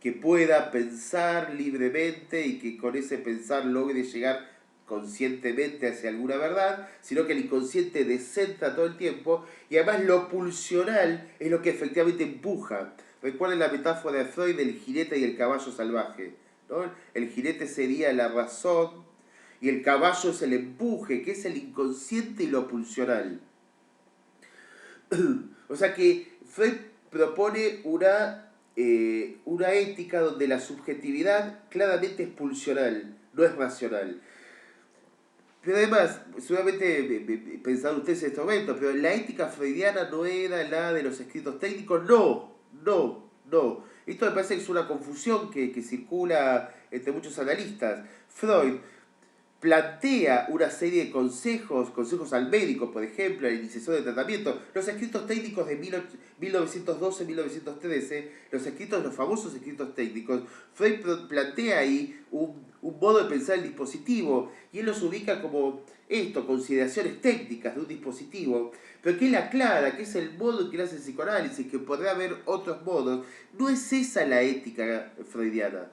Speaker 1: que pueda pensar libremente y que con ese pensar logre llegar conscientemente hacia alguna verdad, sino que el inconsciente descentra todo el tiempo y además lo pulsional es lo que efectivamente empuja. Recuerden la metáfora de Freud del jinete y el caballo salvaje, ¿no? El jinete sería la razón y el caballo es el empuje, que es el inconsciente y lo pulsional. O sea que Freud propone una ética donde la subjetividad claramente es pulsional, no es racional. Pero además, seguramente pensaron ustedes en este momento, pero la ética freudiana no era la de los escritos técnicos, no. Esto me parece que es una confusión que circula entre muchos analistas. Freud plantea una serie de consejos al médico, por ejemplo, a la iniciación de tratamiento. Los escritos técnicos de 1912-1913, los famosos escritos técnicos, Freud plantea ahí un modo de pensar el dispositivo y él los ubica como esto, consideraciones técnicas de un dispositivo, pero que él aclara que es el modo en que él hace el psicoanálisis, que podrá haber otros modos. No es esa la ética freudiana.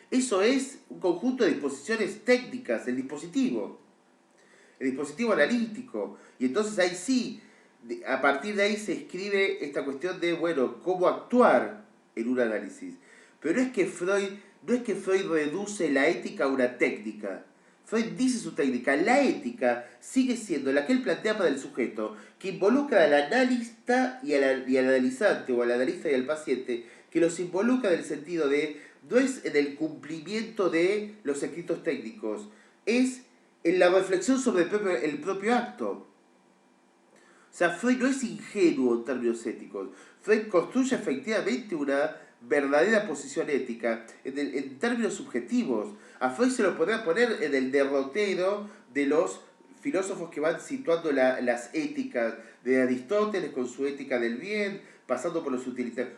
Speaker 1: Eso es un conjunto de disposiciones técnicas, el dispositivo analítico. Y entonces ahí sí, a partir de ahí se escribe esta cuestión de, bueno, cómo actuar en un análisis. Pero no es que Freud reduce la ética a una técnica. Freud dice su técnica, la ética sigue siendo la que él plantea para el sujeto, que involucra al analista y al analizante, o al analista y al paciente, que los involucra en el sentido de, no es en el cumplimiento de los escritos técnicos, es en la reflexión sobre el propio acto. O sea, Freud no es ingenuo en términos éticos. Freud construye efectivamente una verdadera posición ética en términos subjetivos. A Freud se lo podría poner en el derrotero de los filósofos que van situando las éticas de Aristóteles con su ética del bien, pasando por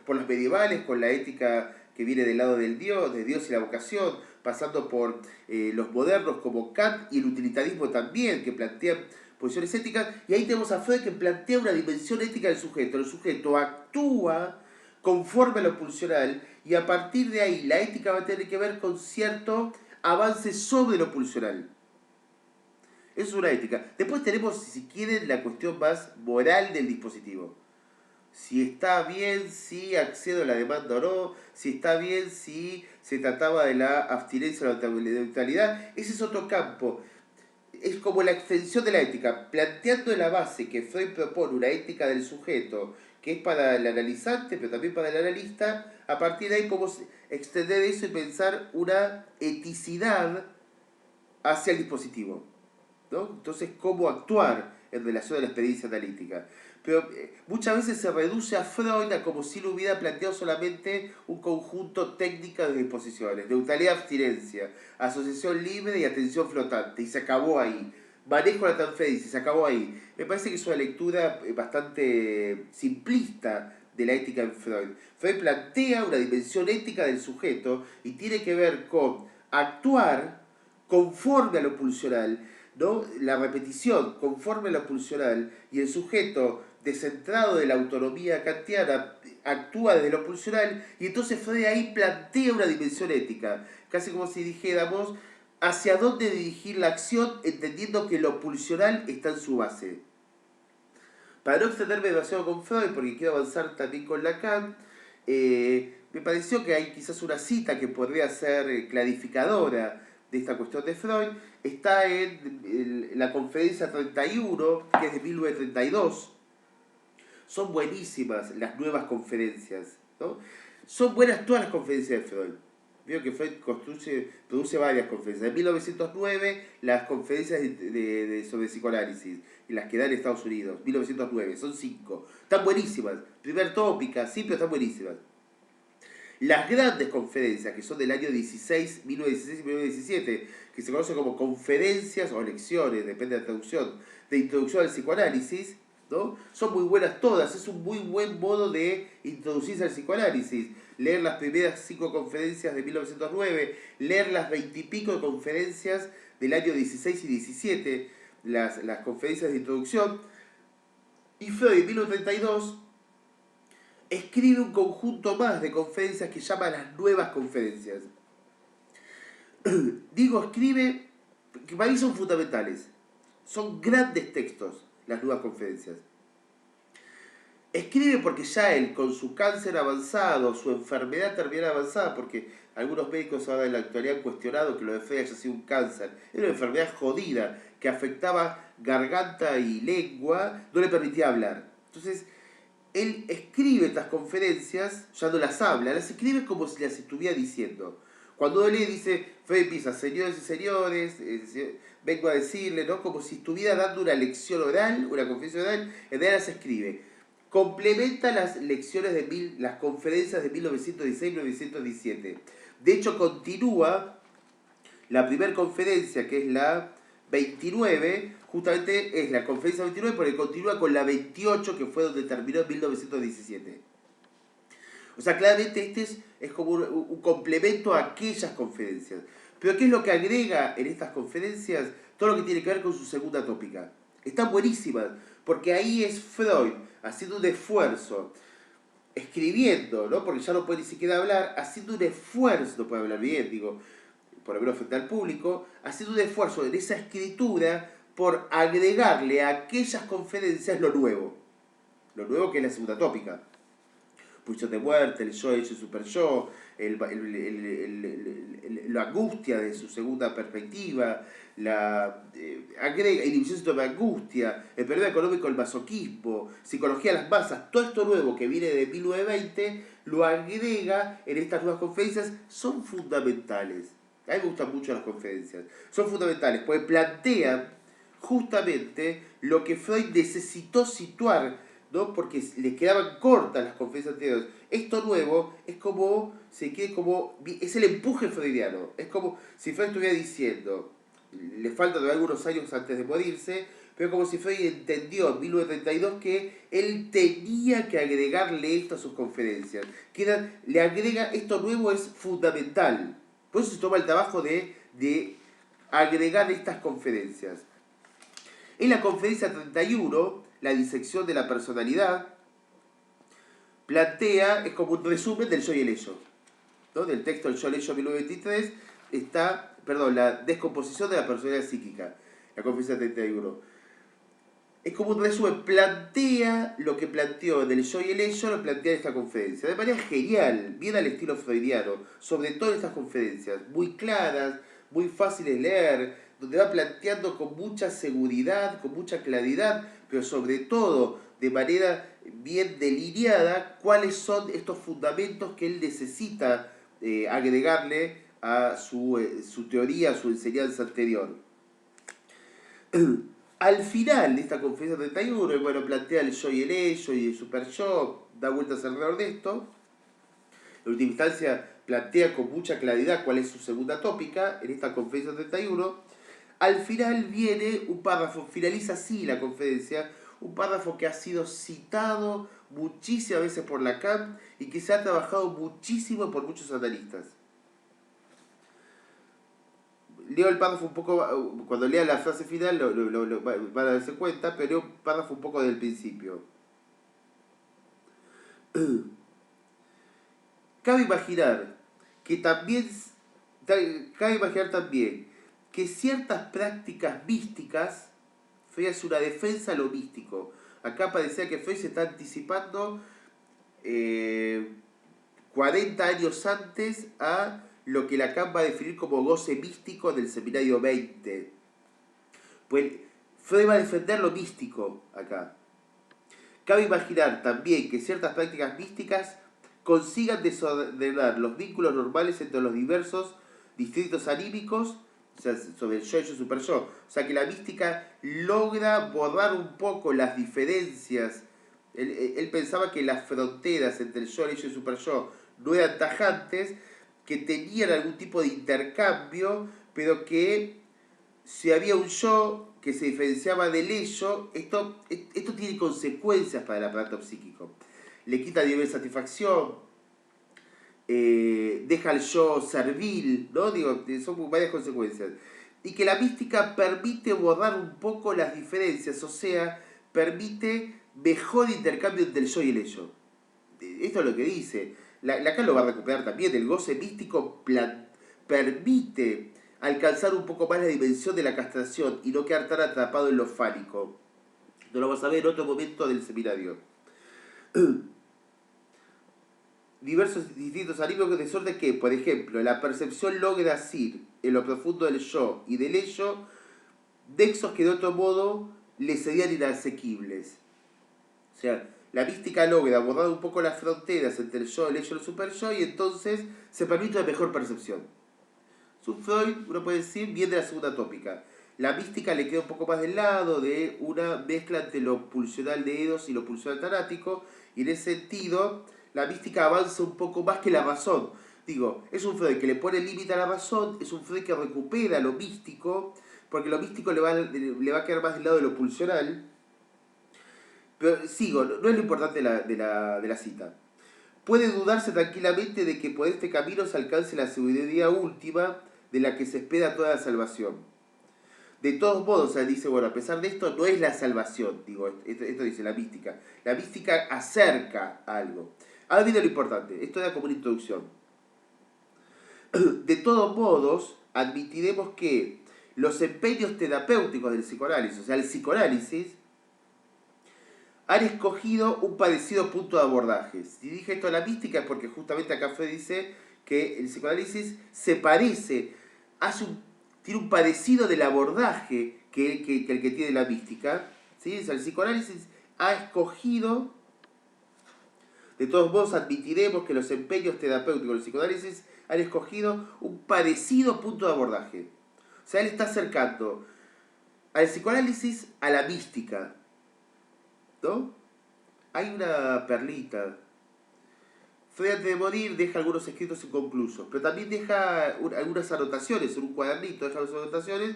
Speaker 1: por los medievales con la ética que viene del lado de Dios y la vocación, pasando por los modernos como Kant y el utilitarismo también, que plantean posiciones éticas, y ahí tenemos a Freud que plantea una dimensión ética del sujeto. El sujeto actúa conforme a lo pulsional, y a partir de ahí la ética va a tener que ver con cierto avance sobre lo pulsional. Eso es una ética. Después tenemos, si quieren, la cuestión más moral del dispositivo. Si está bien, si accedo a la demanda o no, si está bien, si se trataba de la abstinencia o la neutralidad, ese es otro campo. Es como la extensión de la ética, planteando en la base que Freud propone una ética del sujeto, que es para el analizante, pero también para el analista. A partir de ahí podemos extender eso y pensar una eticidad hacia el dispositivo, ¿no? Entonces, cómo actuar en relación a la experiencia analítica. Pero muchas veces se reduce a Freud a como si lo hubiera planteado solamente un conjunto técnico de disposiciones: neutralidad, abstinencia, asociación libre y atención flotante, y se acabó ahí. Manejo de la transferencia, y se acabó ahí. Me parece que es una lectura bastante simplista de la ética en Freud. Freud plantea una dimensión ética del sujeto y tiene que ver con actuar conforme a lo pulsional, ¿no? La repetición conforme a lo pulsional, y el sujeto descentrado de la autonomía kantiana actúa desde lo pulsional, y entonces Freud ahí plantea una dimensión ética, casi como si dijéramos hacia dónde dirigir la acción, entendiendo que lo pulsional está en su base. Para no extenderme demasiado con Freud, porque quiero avanzar también con Lacan, me pareció que hay quizás una cita que podría ser clarificadora de esta cuestión de Freud. Está en la conferencia 31, que es de 1932. Son buenísimas las nuevas conferencias, ¿no? Son buenas todas las conferencias de Freud. Veo que Freud produce varias conferencias. En 1909, las conferencias sobre psicoanálisis, y las que da en Estados Unidos. 1909, son 5. Están buenísimas. Primer tópica, sí, pero están buenísimas. Las grandes conferencias, que son del año 16, 1916 y 1917, que se conocen como conferencias o lecciones, depende de la traducción, de introducción al psicoanálisis, ¿no? Son muy buenas todas, es un muy buen modo de introducirse al psicoanálisis. Leer las primeras 5 conferencias de 1909, leer las 20 y pico de conferencias del año 16 y 17, las conferencias de introducción. Y Freud, en 1932, escribe un conjunto más de conferencias que llama las nuevas conferencias. Digo, escribe, que para mí son fundamentales. Son grandes textos las nuevas conferencias. Escribe porque ya él, con su cáncer avanzado, su enfermedad terminal avanzada, porque algunos médicos ahora en la actualidad han cuestionado que lo de Freud haya sido un cáncer. Era una enfermedad jodida que afectaba garganta y lengua, no le permitía hablar. Entonces, él escribe estas conferencias, ya no las habla, las escribe como si las estuviera diciendo. Cuando él lee, dice, Freud empieza: señores y señores, vengo a decirle, ¿no? Como si estuviera dando una lección oral, una conferencia oral, en realidad las escribe. Complementa las lecciones las conferencias de 1916-1917. De hecho, continúa la primera conferencia, que es la 29, justamente es la conferencia 29, porque continúa con la 28, que fue donde terminó en 1917. O sea, claramente es como un complemento a aquellas conferencias. Pero ¿qué es lo que agrega en estas conferencias? Todo lo que tiene que ver con su segunda tópica. Están buenísimas, porque ahí es Freud haciendo un esfuerzo, escribiendo, ¿no? Porque ya no puede ni siquiera hablar, haciendo un esfuerzo, no puede hablar bien, digo, por lo menos frente al público, haciendo un esfuerzo en esa escritura por agregarle a aquellas conferencias lo nuevo. Lo nuevo, que es la segunda tópica. Pulsión de muerte, el yo, hecho super yo, la angustia de su segunda perspectiva, agrega inhibición síntoma de angustia, el problema económico, el masoquismo, psicología de las masas. Todo esto nuevo que viene de 1920 lo agrega en estas nuevas conferencias. Son fundamentales. A mí me gustan mucho las conferencias. Son fundamentales porque plantean justamente lo que Freud necesitó situar, ¿no? Porque le quedaban cortas las conferencias anteriores. Esto nuevo es como, es el empuje freudiano. Es como si Freud estuviera diciendo, le faltan todavía algunos años antes de morirse, pero como si Freud entendió en 1932 que él tenía que agregarle esto a sus conferencias. Le agrega: esto nuevo es fundamental. Por eso se toma el trabajo de agregar estas conferencias. En la conferencia 31, la disección de la personalidad, plantea, es como un resumen del yo y el ello, ¿no? Del texto del yo y el ello 1923 está, perdón, la descomposición de la personalidad psíquica, la conferencia 31. Es como un resumen, plantea lo que planteó en el yo y el ello, lo plantea en esta conferencia. De manera genial, bien al estilo freudiano, sobre todo en estas conferencias, muy claras, muy fáciles de leer, donde va planteando con mucha seguridad, con mucha claridad, pero sobre todo de manera bien delineada cuáles son estos fundamentos que él necesita agregarle a su teoría, a su enseñanza anterior. Al final de esta conferencia 31, y bueno, plantea el yo y el ello y el super yo, da vueltas alrededor de esto. En última instancia, plantea con mucha claridad cuál es su segunda tópica en esta conferencia 31. Al final viene un párrafo, finaliza así la conferencia, un párrafo que ha sido citado muchísimas veces por Lacan y que se ha trabajado muchísimo por muchos analistas. Leo el párrafo un poco, cuando lea la frase final van a darse cuenta, pero leo un párrafo un poco del principio. Cabe imaginar que también, cabe imaginar también que ciertas prácticas místicas, Freud es una defensa a lo místico. Acá parecía que Freud se está anticipando 40 años antes a lo que Lacan va a definir como goce místico del seminario 20. Pues Freud va a defender lo místico acá. Cabe imaginar también que ciertas prácticas místicas consigan desordenar los vínculos normales entre los diversos distritos anímicos, o sea, sobre el yo y el super yo. O sea, que la mística logra borrar un poco las diferencias. Él pensaba que las fronteras entre el yo, el ello y el super yo no eran tajantes, que tenían algún tipo de intercambio, pero que si había un yo que se diferenciaba del ello, esto tiene consecuencias para el aparato psíquico. Le quita nivel de satisfacción, deja al yo servil, ¿no? Digo, son varias consecuencias. Y que la mística permite borrar un poco las diferencias, o sea, permite mejor intercambio entre el yo y el ello. Esto es lo que dice. Lacan lo va a recuperar también. El goce místico permite alcanzar un poco más la dimensión de la castración y no quedar tan atrapado en lo fálico. Esto lo vamos a ver en otro momento del seminario. Diversos distintos anímicos de suerte que, por ejemplo, la percepción logra asir en lo profundo del yo y del ello nexos que de otro modo le serían inasequibles. O sea, la mística logra borrar un poco las fronteras entre el yo, el ello y el super yo y entonces se permite una mejor percepción. Freud, uno puede decir, viene de la segunda tópica. La mística le queda un poco más del lado de una mezcla entre lo pulsional de Eros y lo pulsional tanático, y en ese sentido la mística avanza un poco más que la razón. Digo, es un Freud que le pone límite a la razón, es un Freud que recupera lo místico, porque lo místico le va a quedar más del lado de lo pulsional. Pero sigo, no es lo importante de la cita. Puede dudarse tranquilamente de que por este camino se alcance la seguridad última de la que se espera toda la salvación. De todos modos, él dice, bueno, a pesar de esto, no es la salvación, digo, esto dice la mística. La mística acerca a algo. Ahora viene lo importante, esto era como una introducción. De todos modos, admitiremos que los empeños terapéuticos del psicoanálisis, o sea, el psicoanálisis, han escogido un parecido punto de abordaje. Si dije esto a la mística es porque justamente acá Freud dice que el psicoanálisis se parece, tiene un parecido del abordaje que el que tiene la mística. ¿Sí? O sea, el psicoanálisis ha escogido, de todos modos admitiremos que los empeños terapéuticos del psicoanálisis han escogido un parecido punto de abordaje. O sea, él está acercando al psicoanálisis a la mística, ¿no? Hay una perlita. Freud antes de morir deja algunos escritos inconclusos, pero también deja algunas anotaciones en un cuadernito, deja algunas anotaciones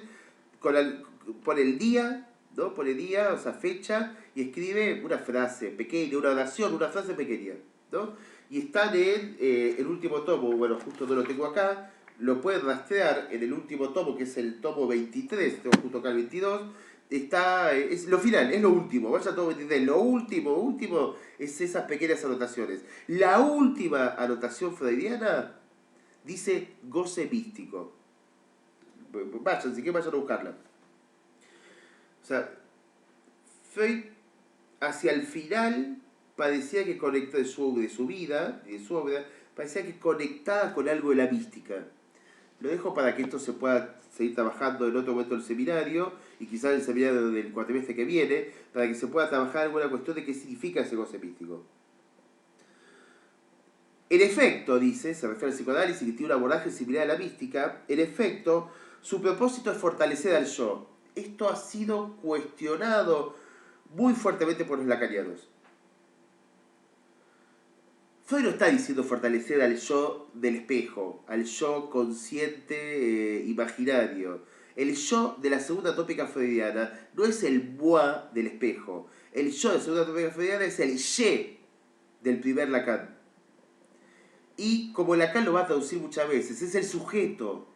Speaker 1: por el día, ¿no? Por el día, o sea, fecha, y escribe una frase pequeña, una oración, una frase pequeña, ¿no? Y está en el último tomo, bueno, justo no lo tengo acá, lo pueden rastrear en el último tomo, que es el tomo 23, tengo justo acá el 22, es lo final, es lo último. Vaya todo a entender. Lo último es esas pequeñas anotaciones. La última anotación freudiana dice goce místico. Vayan, si quieren vayan a buscarla. O sea, Freud hacia el final parecía que conectaba de su vida, de su obra, parecía que conectaba con algo de la mística. Lo dejo para que esto se pueda seguir trabajando en otro momento del seminario y quizás el seminario del cuatrimestre que viene, para que se pueda trabajar alguna cuestión de qué significa ese goce místico. En efecto, dice, se refiere al psicoanálisis que tiene un abordaje similar a la mística, en efecto, su propósito es fortalecer al yo. Esto ha sido cuestionado muy fuertemente por los lacanianos. Freud no está diciendo fortalecer al yo del espejo, al yo consciente imaginario. El yo de la segunda tópica freudiana no es el moi del espejo. El yo de la segunda tópica freudiana es el je del primer Lacan. Y como Lacan lo va a traducir muchas veces, es el sujeto.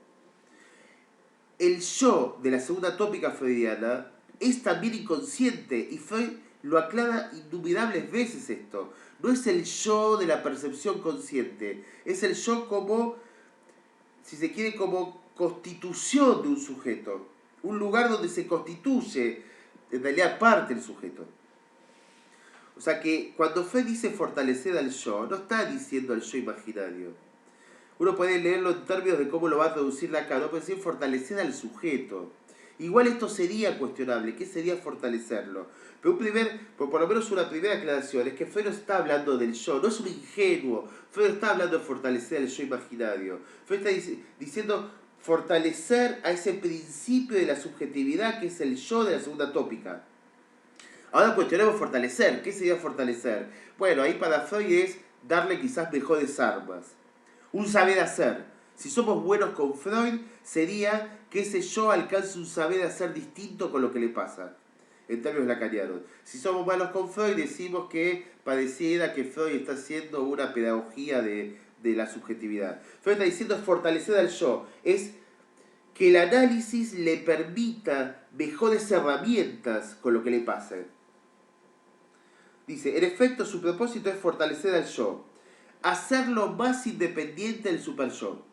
Speaker 1: El yo de la segunda tópica freudiana es también inconsciente y Freud lo aclara innumerables veces esto. No es el yo de la percepción consciente, es el yo como, si se quiere, como constitución de un sujeto. Un lugar donde se constituye, en realidad parte el sujeto. O sea que cuando Freud dice fortalecer al yo, no está diciendo al yo imaginario. Uno puede leerlo en términos de cómo lo va a traducir Lacan, no puede decir fortalecer al sujeto. Igual esto sería cuestionable, ¿qué sería fortalecerlo? Pero por lo menos una primera aclaración es que Freud no está hablando del yo, no es un ingenuo. Freud no está hablando de fortalecer el yo imaginario. Freud está diciendo fortalecer a ese principio de la subjetividad que es el yo de la segunda tópica. Ahora cuestionemos fortalecer. ¿Qué sería fortalecer? Bueno, ahí para Freud es darle quizás mejores armas. Un saber hacer. Si somos buenos con Freud, sería que ese yo alcance un saber hacer distinto con lo que le pasa, en términos lacanianos. Si somos malos con Freud, decimos que pareciera que Freud está haciendo una pedagogía de la subjetividad. Freud está diciendo es fortalecer al yo, es que el análisis le permita mejores herramientas con lo que le pasa. Dice, en efecto, su propósito es fortalecer al yo, hacerlo más independiente del super yo.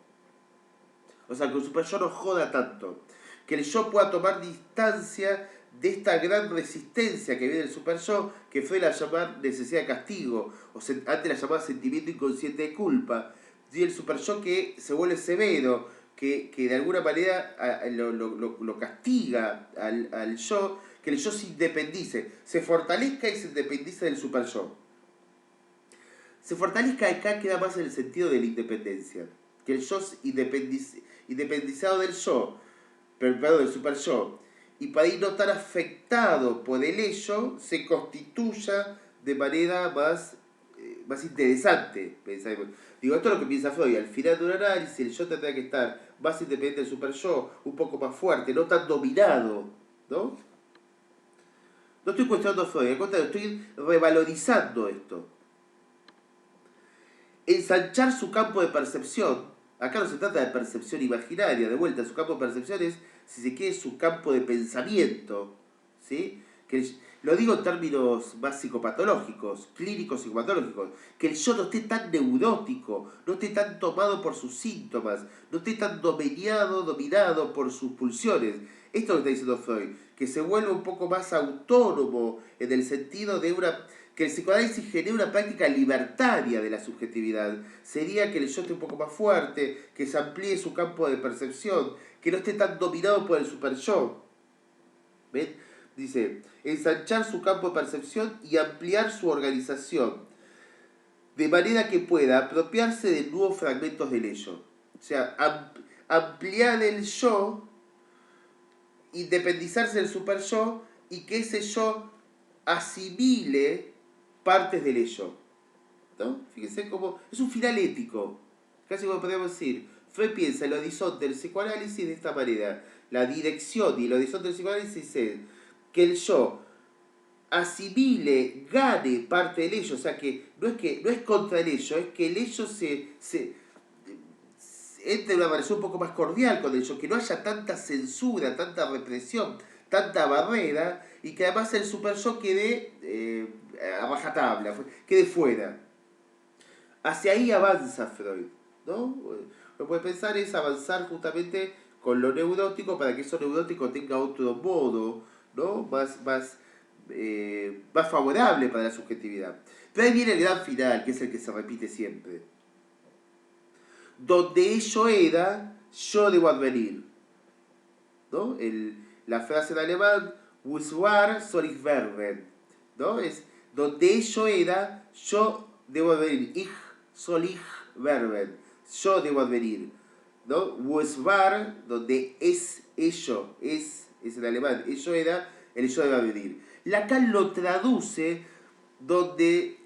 Speaker 1: O sea, que el super yo no joda tanto. Que el yo pueda tomar distancia de esta gran resistencia que viene del super yo, que fue la llamada necesidad de castigo, o antes la llamada sentimiento inconsciente de culpa. Y el super yo que se vuelve severo, que de alguna manera lo castiga al yo, que el yo se independice, se fortalezca y se independice del super yo. Se fortalezca acá queda más en el sentido de la independencia. Que el yo es independizado del yo, perdón, del super yo, y para ir no estar afectado por el ello, se constituya de manera más interesante. Digo, esto es lo que piensa Freud. Al final de un análisis, el yo tendrá que estar más independiente del super yo, un poco más fuerte, no tan dominado, ¿no? No estoy cuestionando a Freud, al contrario, estoy revalorizando esto. Ensanchar su campo de percepción. Acá no se trata de percepción imaginaria, de vuelta, su campo de percepción es, si se quiere, su campo de pensamiento. ¿Sí? Lo digo en términos más psicopatológicos, clínicos psicopatológicos, que el yo no esté tan neurótico, no esté tan tomado por sus síntomas, no esté tan dominado por sus pulsiones. Esto es lo que está diciendo Freud, que se vuelva un poco más autónomo en el sentido de que el psicoanálisis genere una práctica libertaria de la subjetividad. Sería que el yo esté un poco más fuerte, que se amplíe su campo de percepción, que no esté tan dominado por el super yo. ¿Ven? Dice, ensanchar su campo de percepción y ampliar su organización, de manera que pueda apropiarse de nuevos fragmentos del ello. O sea, ampliar el yo, independizarse del super yo y que ese yo asimile partes del ello. ¿No? Fíjense cómo es un final ético. Casi como podríamos decir, Freud piensa el horizonte del psicoanálisis de esta manera. La dirección y el horizonte del psicoanálisis es que el yo asimile, gane parte del ello. O sea que no es contra el ello, es que el ello se entre en una relación un poco más cordial con el yo, que no haya tanta censura, tanta represión, tanta barrera y que además el super yo quede a rajatabla, quede fuera. Hacia ahí avanza Freud, ¿no? Lo que puede pensar es avanzar justamente con lo neurótico para que eso neurótico tenga otro modo, ¿no? Más favorable para la subjetividad. Pero ahí viene el gran final, que es el que se repite siempre. Donde ello era, yo debo advenir. ¿No? La frase en alemán, "Wo war, soll ich werden", ¿no? Es donde ello era, yo debo advenir. Soll ich werden. Yo debo advenir. ¿No? Wo war, donde es ello, es en alemán, ello era, el yo debe advenir. Lacan lo traduce donde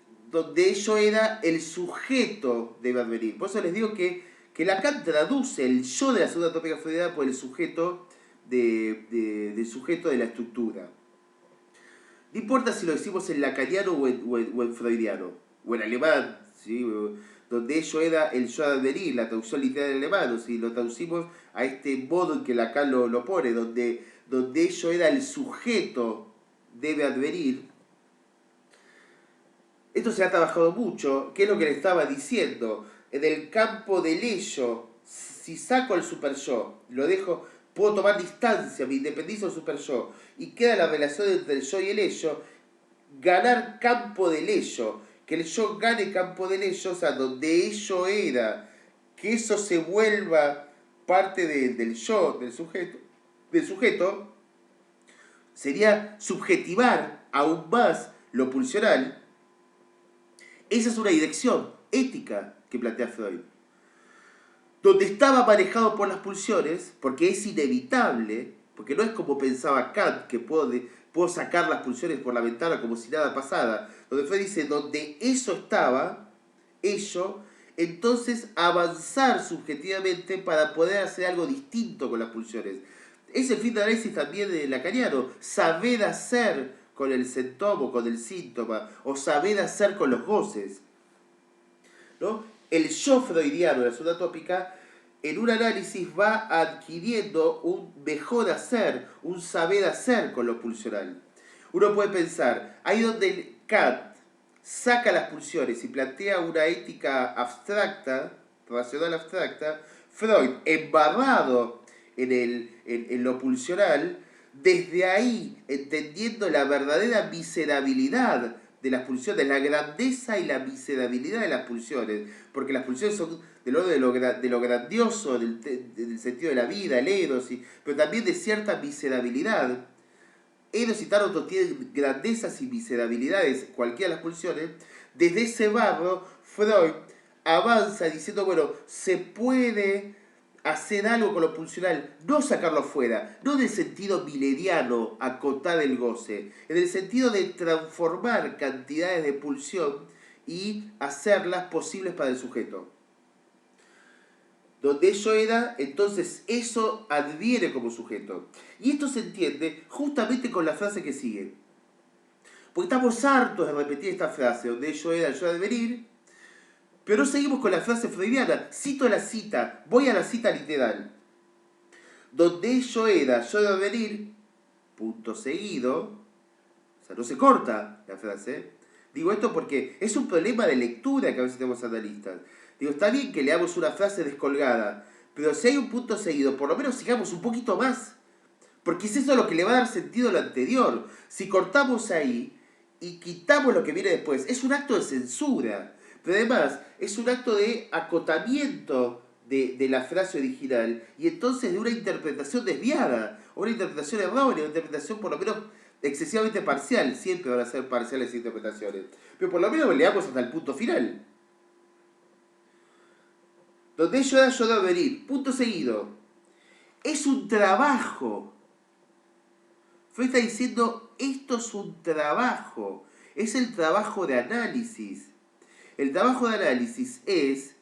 Speaker 1: ello era, el sujeto debe advenir. Por eso les digo que Lacan traduce el yo de la segunda tópica freudiana por el sujeto del sujeto de la estructura. No importa si lo decimos en lacaniano o en freudiano, o en alemán, ¿sí? Donde ello era el yo de advenir, la traducción literal en alemán, o si lo traducimos a este modo en que Lacan lo pone, donde ello era el sujeto debe advenir. Esto se ha trabajado mucho, ¿qué es lo que le estaba diciendo? En el campo del ello, si saco el super yo, lo dejo, puedo tomar distancia, me independizo del super yo, y queda la relación entre el yo y el ello, ganar campo del ello, que el yo gane campo del ello, o sea, donde ello era, que eso se vuelva parte del yo, del sujeto, sería subjetivar aún más lo pulsional. Esa es una dirección ética que plantea Freud. Donde estaba manejado por las pulsiones, porque es inevitable, porque no es como pensaba Kant, que puedo sacar las pulsiones por la ventana como si nada pasara. Donde Freud dice, donde eso estaba, ello, entonces avanzar subjetivamente para poder hacer algo distinto con las pulsiones. Es el fin de análisis también de lacaniano, saber hacer con el síntoma, con el síntoma, o saber hacer con los goces, ¿no? El yo freudiano de la segunda tópica, en un análisis va adquiriendo un mejor hacer, un saber hacer con lo pulsional. Uno puede pensar, ahí donde Kant saca las pulsiones y plantea una ética abstracta, racional abstracta, Freud, embarrado en lo pulsional, desde ahí, entendiendo la verdadera miserabilidad de las pulsiones, la grandeza y la miserabilidad de las pulsiones, porque las pulsiones son del orden de lo grandioso, del sentido de la vida, el eros, pero también de cierta miserabilidad. Eros y Tánatos tienen grandezas y miserabilidades, cualquiera de las pulsiones. Desde ese barro, Freud avanza diciendo, bueno, se puede hacer algo con lo pulsional, no sacarlo fuera, no en el sentido mileriano, acotar el goce, en el sentido de transformar cantidades de pulsión y hacerlas posibles para el sujeto. Donde ello era, entonces eso adviene como sujeto. Y esto se entiende justamente con la frase que sigue. Porque estamos hartos de repetir esta frase, donde ello era, yo advenir, pero no seguimos con la frase freudiana. Cito la cita, voy a la cita literal. Donde ello era, yo de advenir, punto seguido, o sea, no se corta la frase. Digo esto porque es un problema de lectura que a veces tenemos analistas. Digo, está bien que leamos una frase descolgada, pero si hay un punto seguido, por lo menos sigamos un poquito más. Porque es eso lo que le va a dar sentido a lo anterior. Si cortamos ahí y quitamos lo que viene después, es un acto de censura. Pero además, es un acto de acotamiento de la frase original y entonces de una interpretación desviada, o una interpretación errónea, una interpretación por lo menos excesivamente parcial. Siempre van a ser parciales interpretaciones. Pero por lo menos leamos hasta el punto final. Donde ello da, yo debo venir. Punto seguido. Es un trabajo. Freud está diciendo, esto es un trabajo. Es el trabajo de análisis. El trabajo de análisis es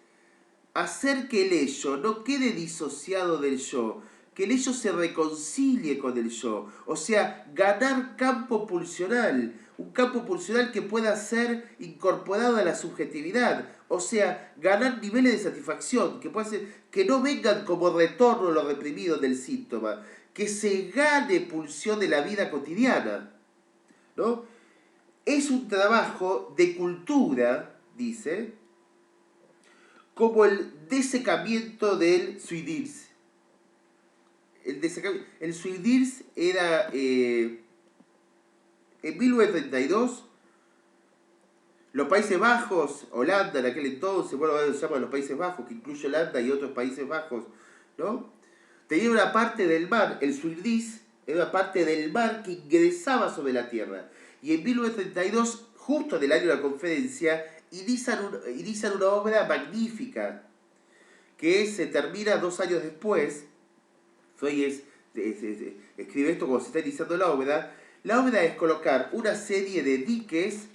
Speaker 1: hacer que el ello no quede disociado del yo, que el ello se reconcilie con el yo, o sea, ganar campo pulsional, un campo pulsional que pueda ser incorporado a la subjetividad, o sea, ganar niveles de satisfacción, que pueda ser, que no vengan como retorno a lo reprimido del síntoma, que se gane pulsión de la vida cotidiana, ¿no? Es un trabajo de cultura, dice, como el desecamiento del Suidirs. El Suidirs era, en 1932, los Países Bajos, Holanda en aquel entonces, bueno, ahora se llaman los Países Bajos, que incluye Holanda y otros Países Bajos, ¿no? Tenía una parte del mar, el Suidirs era una parte del mar que ingresaba sobre la tierra. Y en 1932, justo en el año de la conferencia, inician una obra magnífica, que se termina 2 años después. Feuilles escribe esto cuando se está iniciando la obra. La obra es colocar una serie de diques,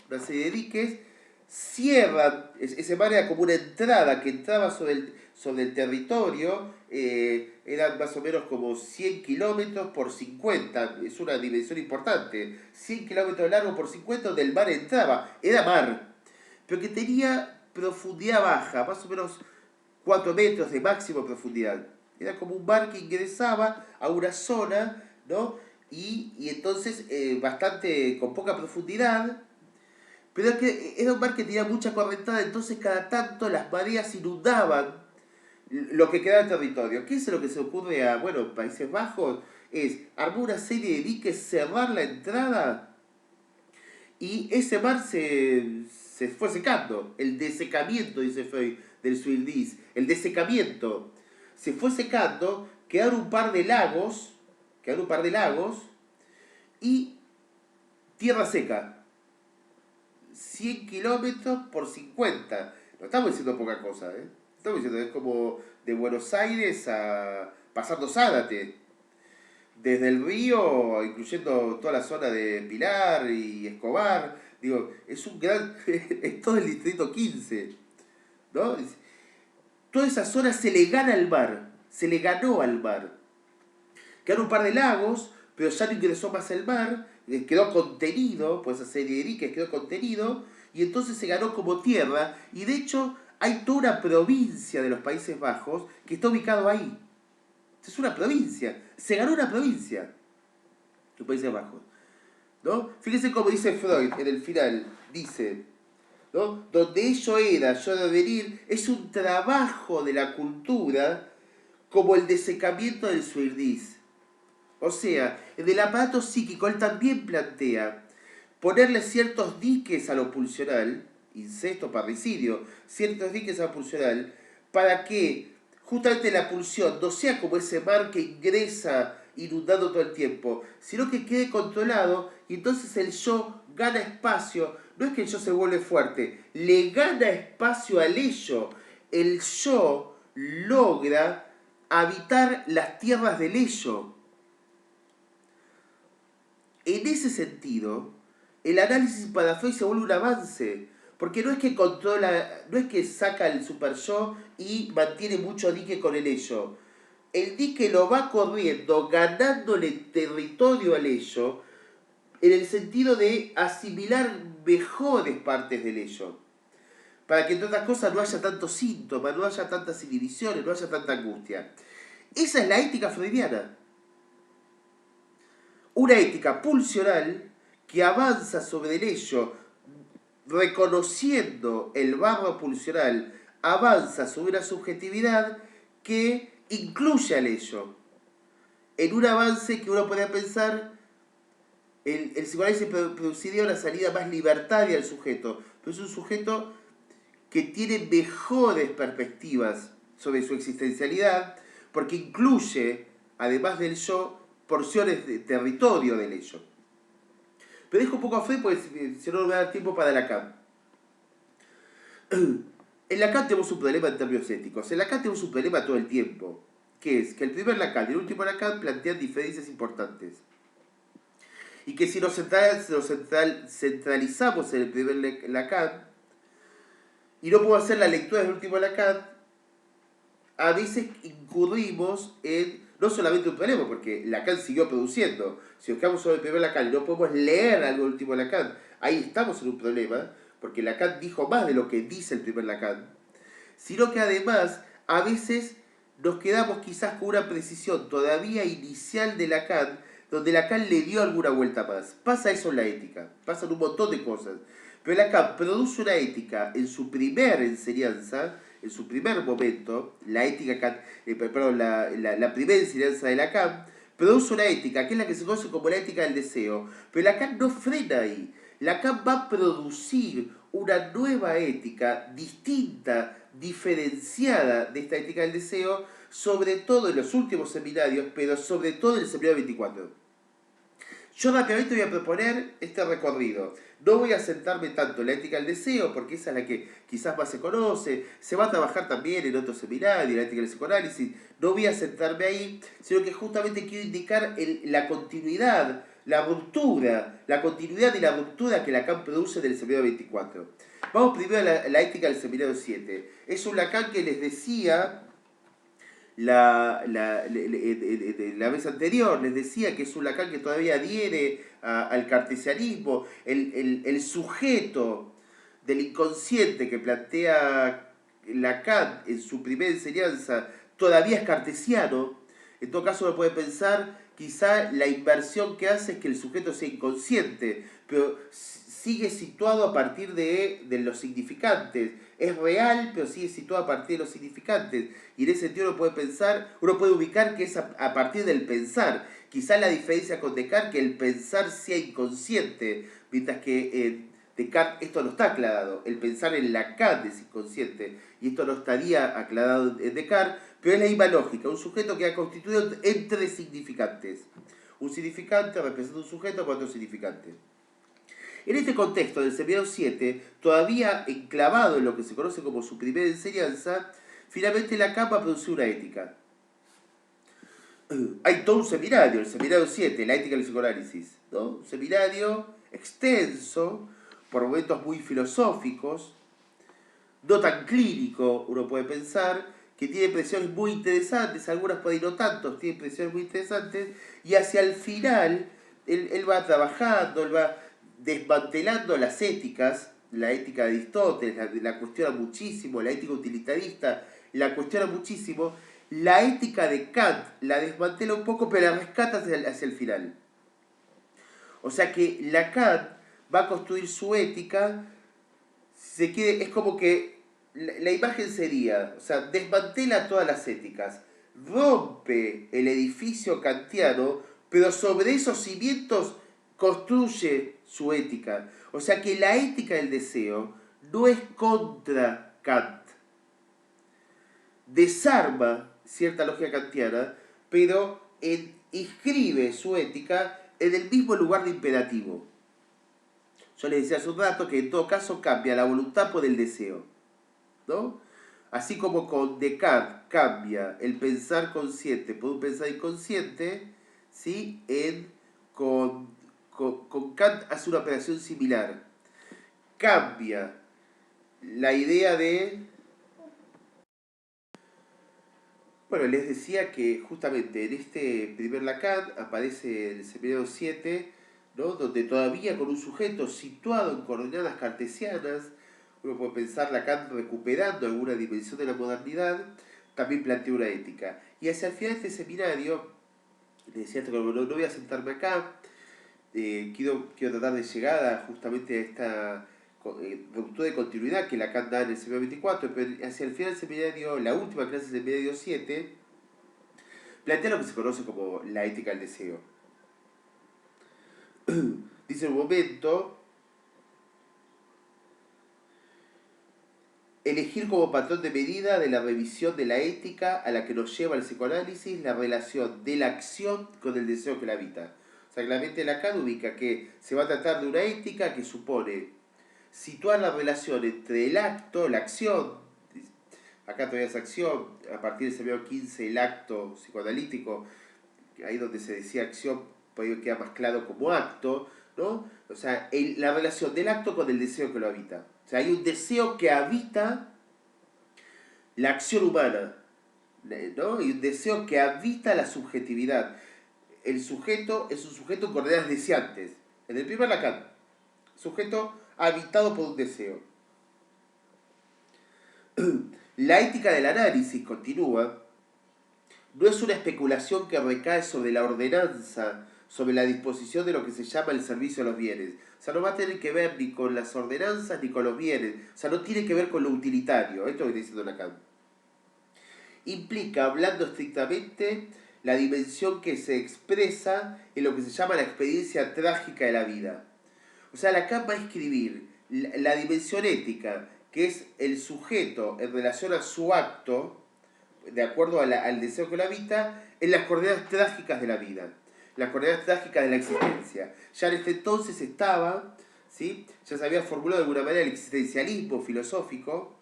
Speaker 1: cierran, ese mar era como una entrada que entraba sobre el territorio, eran más o menos como 100 kilómetros por 50, es una dimensión importante, 100 kilómetros de largo por 50 donde el mar entraba, era mar, pero que tenía profundidad baja, más o menos 4 metros de máximo profundidad. Era como un mar que ingresaba a una zona, ¿no? Y entonces bastante con poca profundidad, pero que era un mar que tenía mucha correntada, entonces cada tanto las mareas inundaban lo que quedaba en territorio. ¿Qué es lo que se ocurre a, bueno, Países Bajos? Es armar una serie de diques, cerrar la entrada y ese mar se fue secando. El desecamiento, dice Feuille, del Suirdis. El desecamiento. Se fue secando, quedaron un par de lagos y tierra seca. 100 kilómetros por 50. No estamos diciendo poca cosa, ¿eh? Estamos diciendo, es como de Buenos Aires a pasando Zárate. Desde el río, incluyendo toda la zona de Pilar y Escobar. Digo, es un gran... es todo el distrito 15, ¿no? Toda esa zona se le gana al mar. Se le ganó al mar. Quedaron un par de lagos, pero ya no ingresó más el mar, quedó contenido, pues esa serie de diques quedó contenido, y entonces se ganó como tierra, y de hecho hay toda una provincia de los Países Bajos que está ubicado ahí. Es una provincia, se ganó una provincia, los Países Bajos, ¿no? Fíjense cómo dice Freud en el final, dice, ¿no? Donde ello era, yo de venir, es un trabajo de la cultura como el desecamiento del Suirdis. O sea, en el aparato psíquico él también plantea ponerle ciertos diques a lo pulsional, incesto, parricidio, ciertos diques a lo pulsional, para que justamente la pulsión no sea como ese mar que ingresa inundando todo el tiempo, sino que quede controlado y entonces el yo gana espacio. No es que el yo se vuelve fuerte, le gana espacio al ello. El yo logra habitar las tierras del ello. En ese sentido, el análisis para Freud se vuelve un avance, porque no es que controla, no es que saca el super yo y mantiene mucho dique con el ello. El dique lo va corriendo, ganándole territorio al ello, en el sentido de asimilar mejores partes del ello. Para que entre otras cosas no haya tantos síntomas, no haya tantas inhibiciones, no haya tanta angustia. Esa es la ética freudiana. Una ética pulsional que avanza sobre el ello, reconociendo el barro pulsional, avanza sobre una subjetividad que incluye al ello. En un avance que uno puede pensar, el psicoanálisis produciría una salida más libertaria al sujeto, pero es un sujeto que tiene mejores perspectivas sobre su existencialidad, porque incluye, además del yo, porciones de territorio del ello. Pero dejo un poco a Freud porque si no me va a dar tiempo para Lacan. En Lacan tenemos un problema en términos éticos. En Lacan tenemos un problema todo el tiempo, que es que el primer Lacan y el último Lacan plantean diferencias importantes. Y que si nos centralizamos en el primer Lacan y no puedo hacer la lectura del último Lacan, a veces incurrimos en no solamente un problema, porque Lacan siguió produciendo. Si nos quedamos sobre el primer Lacan y no podemos leer algo del último Lacan, ahí estamos en un problema, porque Lacan dijo más de lo que dice el primer Lacan, sino que además a veces nos quedamos quizás con una precisión todavía inicial de Lacan, donde Lacan le dio alguna vuelta más. Pasa eso en la ética, pasan un montón de cosas. Pero Lacan produce una ética en su primera enseñanza, en su primer momento, la ética, la primera enseñanza de Lacan, produce una ética, que es la que se conoce como la ética del deseo. Pero Lacan no frena ahí. Lacan va a producir una nueva ética distinta, diferenciada de esta ética del deseo, sobre todo en los últimos seminarios, pero sobre todo en el seminario 24. Yo rápidamente voy a proponer este recorrido. No voy a sentarme tanto en la ética del deseo, porque esa es la que quizás más se conoce. Se va a trabajar también en otros seminarios, la ética del psicoanálisis. No voy a sentarme ahí, sino que justamente quiero indicar la continuidad, la ruptura, la continuidad y la ruptura que Lacan produce del seminario 24. Vamos primero a la ética del seminario 7. Es un Lacan que les decía la vez anterior, les decía que es un Lacan que todavía adhiere al cartesianismo, el sujeto del inconsciente que plantea Lacan en su primera enseñanza todavía es cartesiano. En todo caso uno puede pensar, quizá la inversión que hace es que el sujeto sea inconsciente, pero sigue situado a partir de los significantes. Es real, pero sigue situado a partir de los significantes. Y en ese sentido uno puede pensar, uno puede ubicar que es a partir del pensar. Quizá la diferencia con Descartes, que el pensar sea inconsciente, mientras que en Descartes esto no está aclarado. El pensar en Lacan es inconsciente, y esto no estaría aclarado en Descartes, pero es la misma lógica. Un sujeto que ha constituido entre significantes. Un significante representa un sujeto con otro significante. En este contexto del seminario 7, todavía enclavado en lo que se conoce como su primera enseñanza, finalmente Lacan va a producir una ética. Hay todo un seminario, el seminario 7, la ética del psicoanálisis, ¿no? Un seminario extenso, por momentos muy filosóficos, no tan clínico, uno puede pensar, que tiene presiones muy interesantes, algunas pueden ir no tanto, tiene presiones muy interesantes, y hacia el final él va trabajando, él va desmantelando las éticas, la ética de Aristóteles, la cuestiona muchísimo, la ética utilitarista, la cuestiona muchísimo, la ética de Kant la desmantela un poco, pero la rescata hacia el final. O sea que Lacan va a construir su ética, es como que la imagen sería, o sea, desmantela todas las éticas, rompe el edificio kantiano, pero sobre esos cimientos construye su ética. O sea que la ética del deseo no es contra Kant. Desarma cierta lógica kantiana, pero inscribe su ética en el mismo lugar de imperativo. Yo les decía hace un rato que en todo caso cambia la voluntad por el deseo, ¿no? Así como con Descartes cambia el pensar consciente por un pensar inconsciente, ¿sí? Con Kant hace una operación similar. Cambia la idea de... Bueno, les decía que justamente en este primer Lacan aparece el seminario 7, ¿no? Donde todavía con un sujeto situado en coordenadas cartesianas, uno puede pensar Lacan recuperando alguna dimensión de la modernidad, también plantea una ética. Y hacia el final de este seminario, les decía que no voy a sentarme acá, quiero tratar de llegar justamente a esta ruptura de continuidad que Lacan da en el seminario 24, pero hacia el final del seminario, la última clase del seminario 7, plantea lo que se conoce como la ética del deseo. Dice en un momento, elegir como patrón de medida de la revisión de la ética a la que nos lleva el psicoanálisis la relación de la acción con el deseo que la habita. O sea, claramente Lacan ubica que se va a tratar de una ética que supone situar la relación entre el acto, la acción, acá todavía es acción, a partir del seminario 15 el acto psicoanalítico, ahí donde se decía acción, puede quedar más claro como acto, ¿no? O sea, la relación del acto con el deseo que lo habita. O sea, hay un deseo que habita la acción humana, ¿no? Y un deseo que habita la subjetividad. El sujeto es un sujeto con coordenadas deseantes. En el primer Lacan, sujeto habitado por un deseo. La ética del análisis continúa, no es una especulación que recae sobre la ordenanza, sobre la disposición de lo que se llama el servicio de los bienes. O sea, no va a tener que ver ni con las ordenanzas ni con los bienes. O sea, no tiene que ver con lo utilitario. Esto es lo que está diciendo Lacan. Implica, hablando estrictamente, la dimensión que se expresa en lo que se llama la experiencia trágica de la vida. O sea, Lacan va a escribir la dimensión ética, que es el sujeto en relación a su acto, de acuerdo a al deseo que lo habita, en las coordenadas trágicas de la vida, las coordenadas trágicas de la existencia. Ya en este entonces estaba, ¿sí? Ya se había formulado de alguna manera el existencialismo filosófico,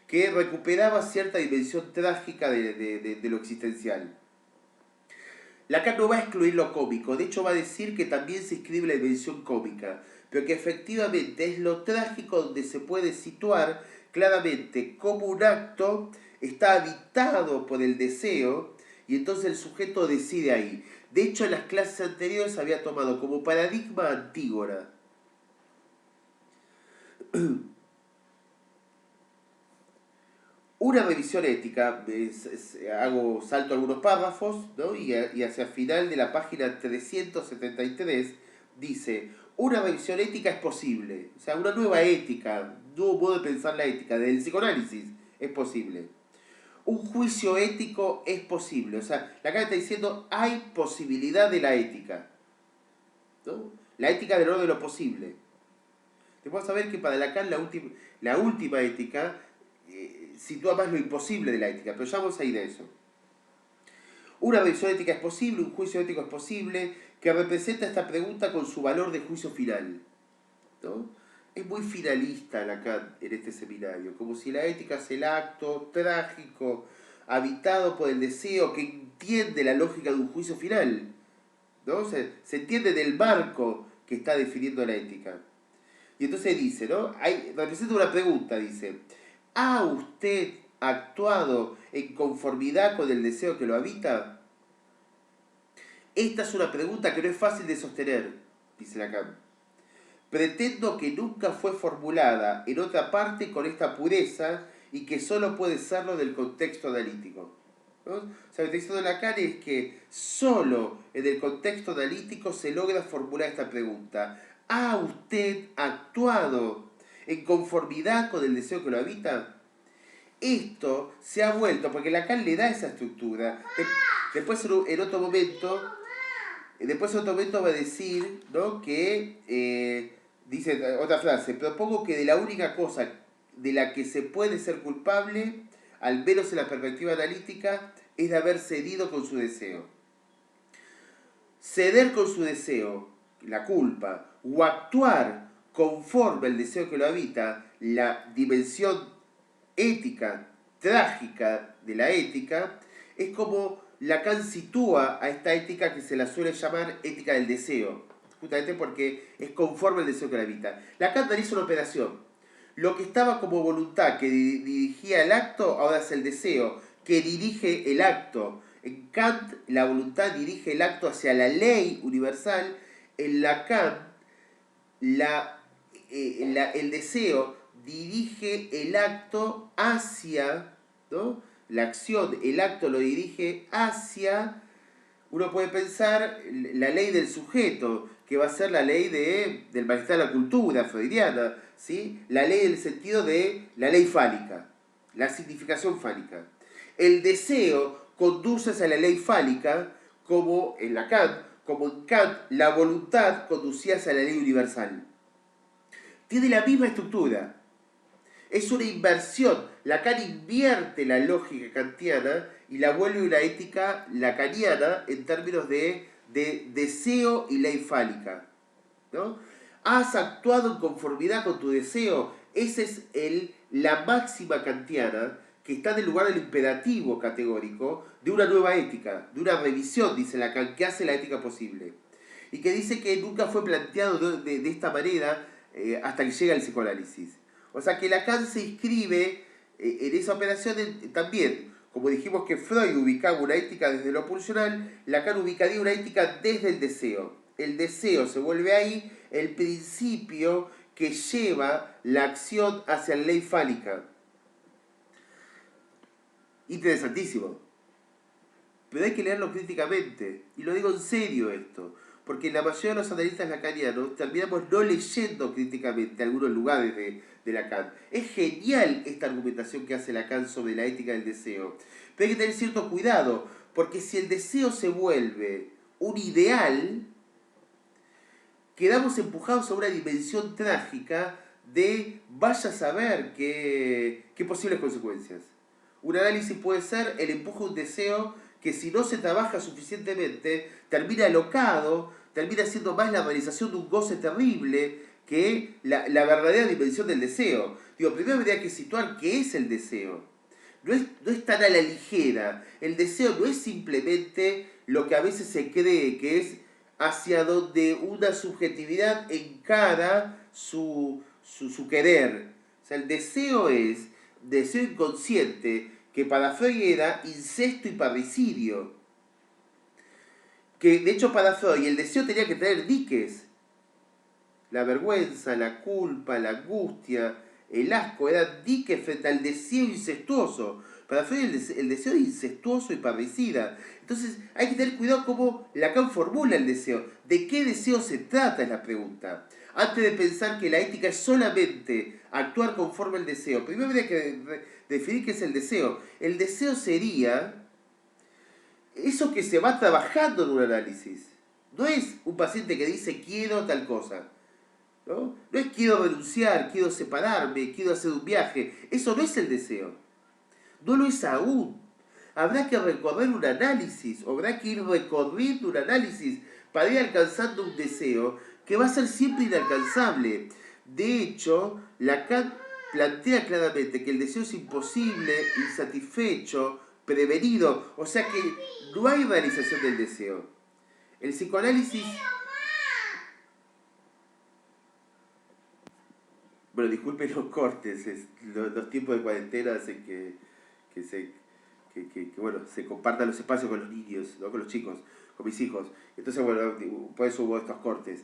Speaker 1: que recuperaba cierta dimensión trágica de lo existencial. Lacan no va a excluir lo cómico, de hecho va a decir que también se escribe la dimensión cómica, pero que efectivamente es lo trágico donde se puede situar claramente como un acto está habitado por el deseo y entonces el sujeto decide ahí. De hecho, en las clases anteriores había tomado como paradigma Antígona. Una revisión ética, hago salto algunos párrafos, ¿no? Y hacia el final de la página 373 dice, una revisión ética es posible, o sea, una nueva ética, un nuevo modo de pensar la ética, del psicoanálisis es posible. Un juicio ético es posible, o sea, Lacan está diciendo, hay posibilidad de la ética, ¿no? La ética del orden de lo posible. Te a ver que para Lacan la última ética sitúa más lo imposible de la ética, pero ya vamos a ir a eso. Una revisión ética es posible, un juicio ético es posible, que representa esta pregunta con su valor de juicio final, ¿no? Es muy finalista Lacan en este seminario, como si la ética es el acto trágico, habitado por el deseo, que entiende la lógica de un juicio final, ¿no? Se entiende del marco que está definiendo la ética. Y entonces dice, ¿no? Representa una pregunta, dice, ¿ha usted actuado en conformidad con el deseo que lo habita? Esta es una pregunta que no es fácil de sostener, dice Lacan. Pretendo que nunca fue formulada en otra parte con esta pureza y que solo puede serlo del contexto analítico. ¿No? O sea, el texto de Lacan es que solo en el contexto analítico se logra formular esta pregunta. ¿Ha usted actuado en conformidad con el deseo que lo habita? Esto se ha vuelto, porque Lacan le da esa estructura. Después en otro momento, va a decir, ¿no? Que, dice otra frase, propongo que de la única cosa de la que se puede ser culpable, al menos en la perspectiva analítica, es de haber cedido con su deseo. Ceder con su deseo, la culpa, o actuar conforme al deseo que lo habita, la dimensión ética, trágica de la ética, es como Lacan sitúa a esta ética que se la suele llamar ética del deseo, justamente porque es conforme al deseo que la habita. Lacan realiza una operación. Lo que estaba como voluntad que dirigía el acto, ahora es el deseo, que dirige el acto. En Kant, la voluntad dirige el acto hacia la ley universal. En Lacan, el deseo dirige el acto hacia, ¿no? La acción, el acto lo dirige hacia, uno puede pensar, la ley del sujeto, que va a ser la ley del malestar de la cultura freudiana, ¿sí? La ley del sentido de la ley fálica, la significación fálica. El deseo conduce hacia la ley fálica, como en Lacan, como en Kant, la voluntad conducía hacia la ley universal. Tiene la misma estructura. Es una inversión. Lacan invierte la lógica kantiana y la vuelve una ética lacaniana en términos de deseo y ley fálica, ¿no? Has actuado en conformidad con tu deseo. Esa es la máxima kantiana que está en el lugar del imperativo categórico de una nueva ética, de una revisión, dice Lacan, que hace la ética posible. Y que dice que nunca fue planteado de esta manera hasta que llega el psicoanálisis. O sea que Lacan se inscribe en esa operación también. Como dijimos que Freud ubicaba una ética desde lo pulsional, Lacan ubicaría una ética desde el deseo. El deseo se vuelve ahí el principio que lleva la acción hacia la ley fálica. Interesantísimo. pero hay que leerlo críticamente. Y lo digo en serio esto, porque la mayoría de los analistas lacanianos terminamos no leyendo críticamente algunos lugares de Lacan. Es genial esta argumentación que hace Lacan sobre la ética del deseo, pero hay que tener cierto cuidado, porque si el deseo se vuelve un ideal, quedamos empujados a una dimensión trágica de vaya a saber qué posibles consecuencias. Un análisis puede ser el empuje de un deseo que si no se trabaja suficientemente termina alocado, termina siendo más la realización de un goce terrible que la verdadera dimensión del deseo. Digo, primero habría que situar qué es el deseo. No es tan a la ligera. El deseo no es simplemente lo que a veces se cree que es hacia donde una subjetividad encara su querer. O sea, el deseo es deseo inconsciente, que para Freud era incesto y parricidio. Que de hecho para Freud el deseo tenía que tener diques. La vergüenza, la culpa, la angustia, el asco eran diques frente al deseo incestuoso. Para Freud el deseo es incestuoso y parricida. Entonces hay que tener cuidado cómo Lacan formula el deseo. ¿De qué deseo se trata? Es la pregunta. Antes de pensar que la ética es solamente actuar conforme al deseo, primero habría que definir qué es el deseo. El deseo sería eso que se va trabajando en un análisis. No es un paciente que dice quiero tal cosa. No es quiero renunciar, quiero separarme, quiero hacer un viaje. Eso no es el deseo. No lo es aún. Habrá que recorrer un análisis, o habrá que ir recorriendo un análisis para ir alcanzando un deseo que va a ser siempre inalcanzable. De hecho, Lacan plantea claramente que el deseo es imposible, insatisfecho, prevenido, o sea que no hay realización del deseo. El psicoanálisis... Bueno, disculpen los cortes, los tiempos de cuarentena hacen que, bueno, se compartan los espacios con los niños, ¿no? Con los chicos, con mis hijos. Entonces, bueno, por eso hubo estos cortes.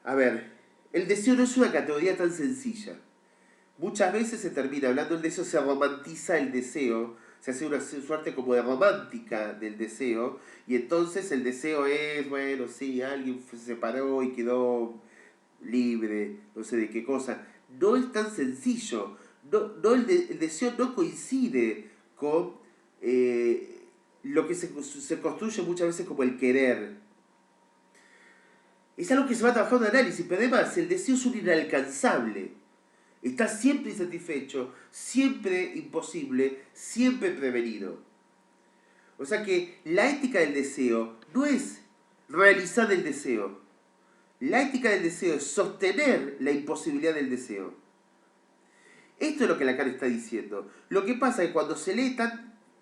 Speaker 1: A ver, el deseo no es una categoría tan sencilla. Muchas veces se termina hablando del deseo, se romantiza el deseo, se hace una suerte como de romántica del deseo, y entonces el deseo es, bueno, sí, alguien se separó y quedó libre, no sé de qué cosa. No es tan sencillo. El deseo no coincide con lo que se construye muchas veces como el querer. Es algo que se va trabajando en análisis, pero además el deseo es un inalcanzable. Está siempre insatisfecho, siempre imposible, siempre prevenido. O sea que la ética del deseo no es realizar el deseo. La ética del deseo es sostener la imposibilidad del deseo. Esto es lo que Lacan está diciendo. Lo que pasa es que cuando se lee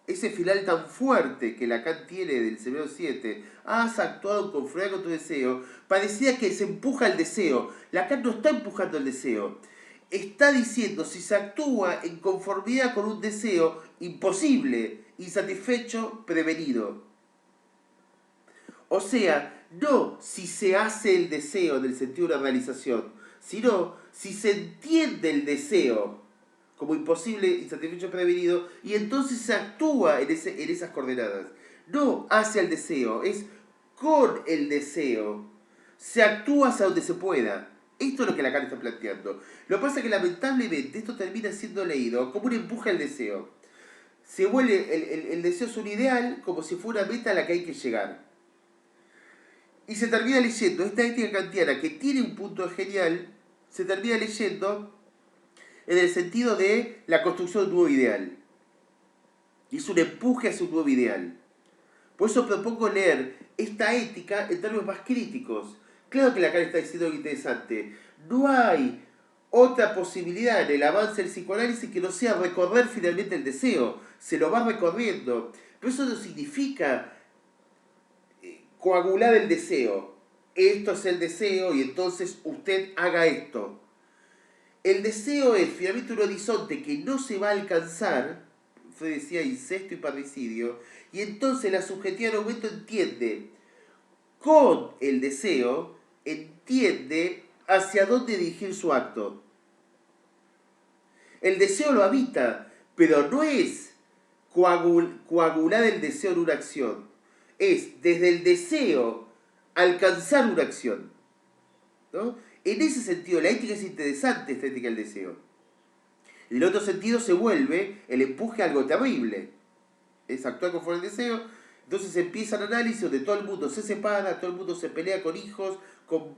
Speaker 1: ese final tan fuerte que Lacan tiene del Severo 7, has actuado con furia con tu deseo, parecía que se empuja el deseo. Lacan no está empujando el deseo. Está diciendo si se actúa en conformidad con un deseo imposible, insatisfecho, prevenido. O sea, no si se hace el deseo en el sentido de una realización, sino si se entiende el deseo como imposible, insatisfecho, prevenido, y entonces se actúa en esas coordenadas. No hacia el deseo, es con el deseo. Se actúa hacia donde se pueda. Esto es lo que Lacan está planteando. Lo que pasa es que lamentablemente esto termina siendo leído como un empuje al deseo. Se vuelve, el deseo es un ideal como si fuera una meta a la que hay que llegar. Y se termina leyendo esta ética kantiana que tiene un punto genial, se termina leyendo en el sentido de la construcción de un nuevo ideal. Y es un empuje hacia un nuevo ideal. Por eso propongo leer esta ética en términos más críticos. Claro que Lacan está diciendo algo interesante. No hay otra posibilidad en el avance del psicoanálisis que no sea recorrer finalmente el deseo. Se lo va recorriendo. Pero eso no significa coagular el deseo. Esto es el deseo y entonces usted haga esto. El deseo es finalmente un horizonte que no se va a alcanzar, Freud decía incesto y parricidio, y entonces la subjetividad en un momento entiende, con el deseo, entiende hacia dónde dirigir su acto. El deseo lo habita, pero no es coagular el deseo en una acción. Es desde el deseo alcanzar una acción, ¿no? En ese sentido, la ética es interesante, esta ética del deseo. En el otro sentido se vuelve el empuje a algo terrible. Es actuar conforme al deseo. Entonces empieza el análisis donde todo el mundo se separa, todo el mundo se pelea con hijos, con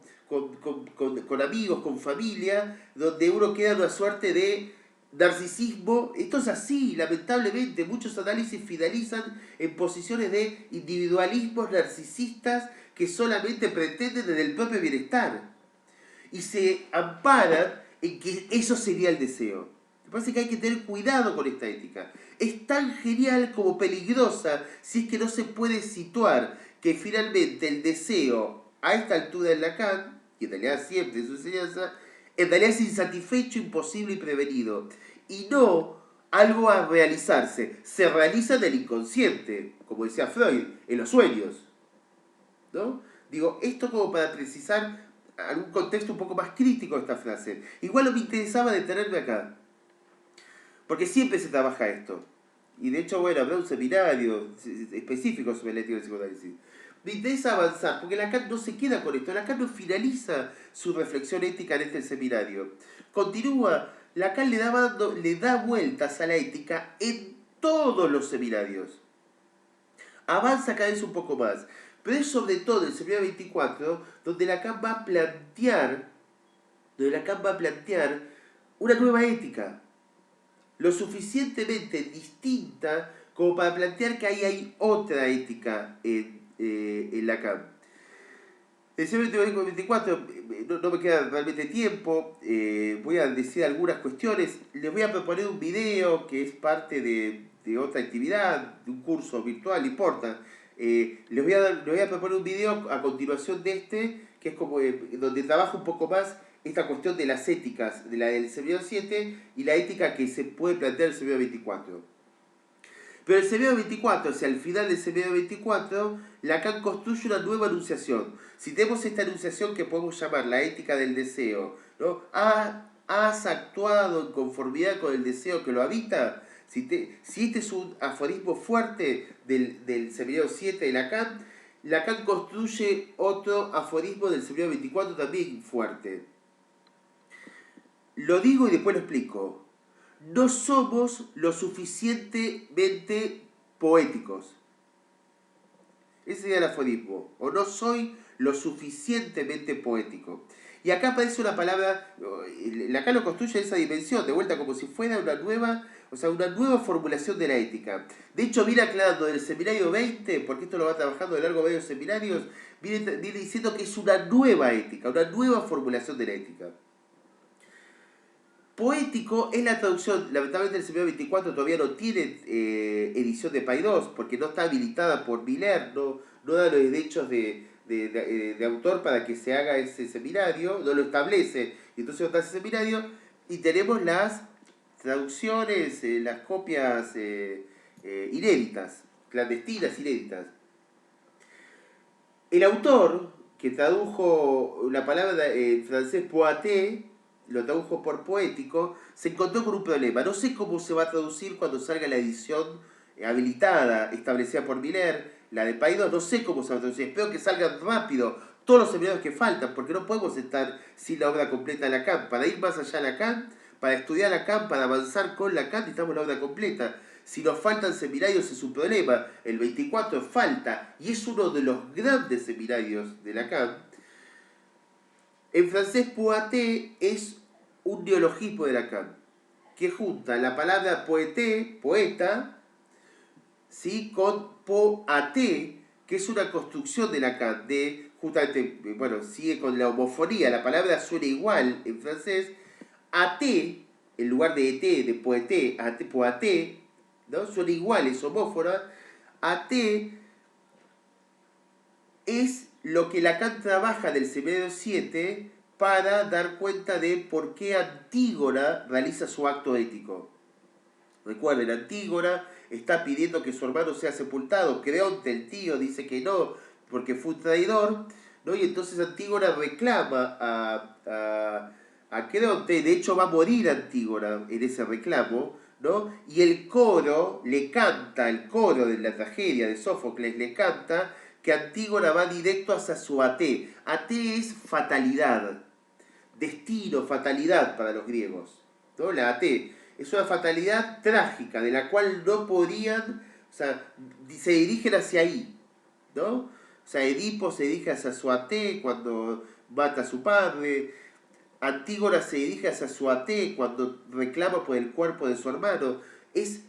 Speaker 1: amigos, con familia, donde uno queda en una suerte de narcisismo. Esto es así, lamentablemente. Muchos análisis finalizan en posiciones de individualismos narcisistas que solamente pretenden en el propio bienestar. Y se amparan en que eso sería el deseo. Me parece que hay que tener cuidado con esta ética. Es tan genial como peligrosa si es que no se puede situar que finalmente el deseo a esta altura de Lacan, y en realidad siempre en su enseñanza, en realidad es insatisfecho, imposible y prevenido. Y no algo a realizarse. Se realiza en el inconsciente, como decía Freud, en los sueños, ¿no? Digo, esto como para precisar algún contexto un poco más crítico de esta frase. Igual no me interesaba detenerme acá, porque siempre se trabaja esto. Y de hecho, bueno, habrá un seminario específico sobre la ética del psicoanálisis. Me interesa avanzar, porque Lacan no se queda con esto. Lacan no finaliza su reflexión ética en este seminario. Continúa. Lacan le da vueltas a la ética en todos los seminarios. Avanza cada vez un poco más. Pero es sobre todo el seminario 24 donde Lacan va a plantear una nueva ética, lo suficientemente distinta como para plantear que ahí hay otra ética en Lacan. El seminario 24 no me queda realmente tiempo, voy a decir algunas cuestiones, les voy a proponer un video que es parte de otra actividad, de un curso virtual, no importa. Les voy a proponer un video a continuación de este, que es como donde trabajo un poco más esta cuestión de las éticas, de la del seminario 7 y la ética que se puede plantear en el seminario 24. Pero el seminario 24, hacia el final del seminario 24, Lacan construye una nueva enunciación. Si tenemos esta enunciación que podemos llamar la ética del deseo, ¿no? ¿Has actuado en conformidad con el deseo que lo habita? Si este es un aforismo fuerte del seminario 7 de Lacan, Lacan construye otro aforismo del seminario 24 también fuerte. Lo digo y después lo explico. No somos lo suficientemente poéticos. Ese sería el aforismo. O no soy lo suficientemente poético. Y acá aparece una palabra, Lacan lo construye en esa dimensión, de vuelta como si fuera una nueva formulación de la ética. De hecho, viene aclarando del seminario 20, porque esto lo va trabajando a lo largo de varios seminarios, viene diciendo que es una nueva ética, una nueva formulación de la ética. Poético es la traducción, lamentablemente el seminario 24 todavía no tiene edición de Paidós, porque no está habilitada por Miller, no da los derechos de autor para que se haga ese seminario, no lo establece, y entonces no está ese seminario, y tenemos las traducciones, las copias inéditas, clandestinas inéditas. El autor, que tradujo la palabra en francés poaté, lo tradujo por poético, se encontró con un problema. No sé cómo se va a traducir cuando salga la edición habilitada, establecida por Miller, la de Paidós, no sé cómo se va a traducir. Espero que salgan rápido todos los seminarios que faltan, porque no podemos estar sin la obra completa de Lacan. Para ir más allá de Lacan, para estudiar Lacan, para avanzar con Lacan, necesitamos la obra completa. Si nos faltan seminarios es un problema. El 24 falta, y es uno de los grandes seminarios de Lacan. En francés, poaté es un neologismo de Lacan, que junta la palabra poeté, poeta, ¿sí? Con poaté, que es una construcción de Lacan, de justamente, bueno, sigue con la homofonía, la palabra suena igual en francés, até, en lugar de eté, de poeté, até, poaté, ¿no? Suena igual, es homófona, até es lo que Lacan trabaja del seminario 7 para dar cuenta de por qué Antígona realiza su acto ético. Recuerden, Antígona está pidiendo que su hermano sea sepultado. Creonte, el tío, dice que no, porque fue un traidor, ¿no? Y entonces Antígona reclama a Creonte. De hecho, va a morir Antígona en ese reclamo, ¿no? Y el coro le canta, el coro de la tragedia de Sófocles le canta que Antígona va directo hacia su Ate. Ate es fatalidad, destino, fatalidad para los griegos, ¿no? La Ate es una fatalidad trágica de la cual no podrían, o sea, se dirigen hacia ahí, ¿no? O sea, Edipo se dirige hacia su Ate cuando mata a su padre, Antígona se dirige hacia su Ate cuando reclama por el cuerpo de su hermano. Es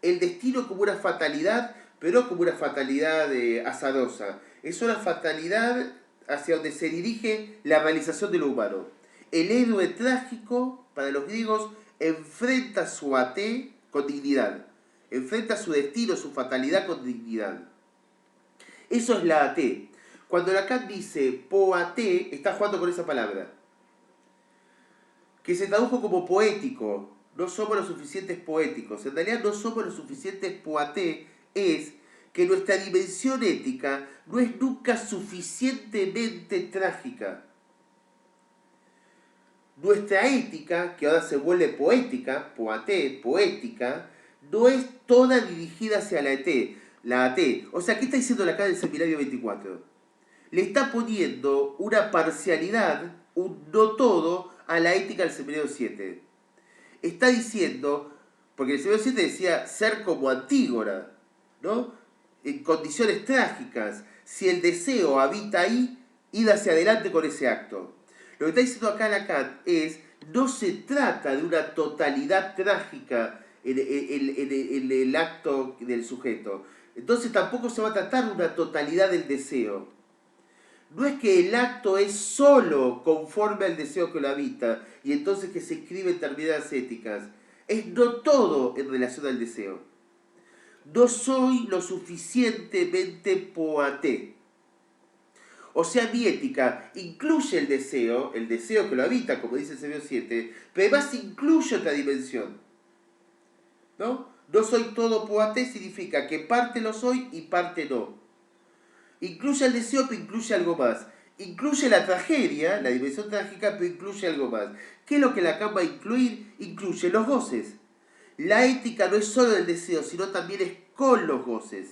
Speaker 1: el destino como una fatalidad, pero no como una fatalidad azarosa. Es una fatalidad hacia donde se dirige la realización de lo humano. El héroe trágico, para los griegos, enfrenta su Ate con dignidad. Enfrenta su destino, su fatalidad con dignidad. Eso es la Ate. Cuando Lacan dice poate, está jugando con esa palabra, que se tradujo como poético. No somos lo suficientes poéticos. En realidad no somos lo suficientes poaté. Es que nuestra dimensión ética no es nunca suficientemente trágica. Nuestra ética, que ahora se vuelve poética, poaté, poética, no es toda dirigida hacia la AT. O sea, ¿qué está diciendo acá del Seminario 24? Le está poniendo una parcialidad, un no todo, a la ética del Seminario 7. Está diciendo, porque el Seminario 7 decía ser como Antígona, ¿no? En condiciones trágicas. Si el deseo habita ahí, id hacia adelante con ese acto. Lo que está diciendo acá Lacan es, no se trata de una totalidad trágica en el acto del sujeto. Entonces tampoco se va a tratar de una totalidad del deseo. No es que el acto es solo conforme al deseo que lo habita y entonces que se escribe en determinadas éticas. Es no todo en relación al deseo. No soy lo suficientemente poaté. O sea, mi ética incluye el deseo que lo habita, como dice el Seminario 7, pero además incluye otra dimensión. ¿No? No soy todo poaté significa que parte lo soy y parte no. Incluye el deseo, pero incluye algo más. Incluye la tragedia, la dimensión trágica, pero incluye algo más. ¿Qué es lo que Lacan va a incluir? Incluye los goces. La ética no es solo del deseo, sino también es con los goces.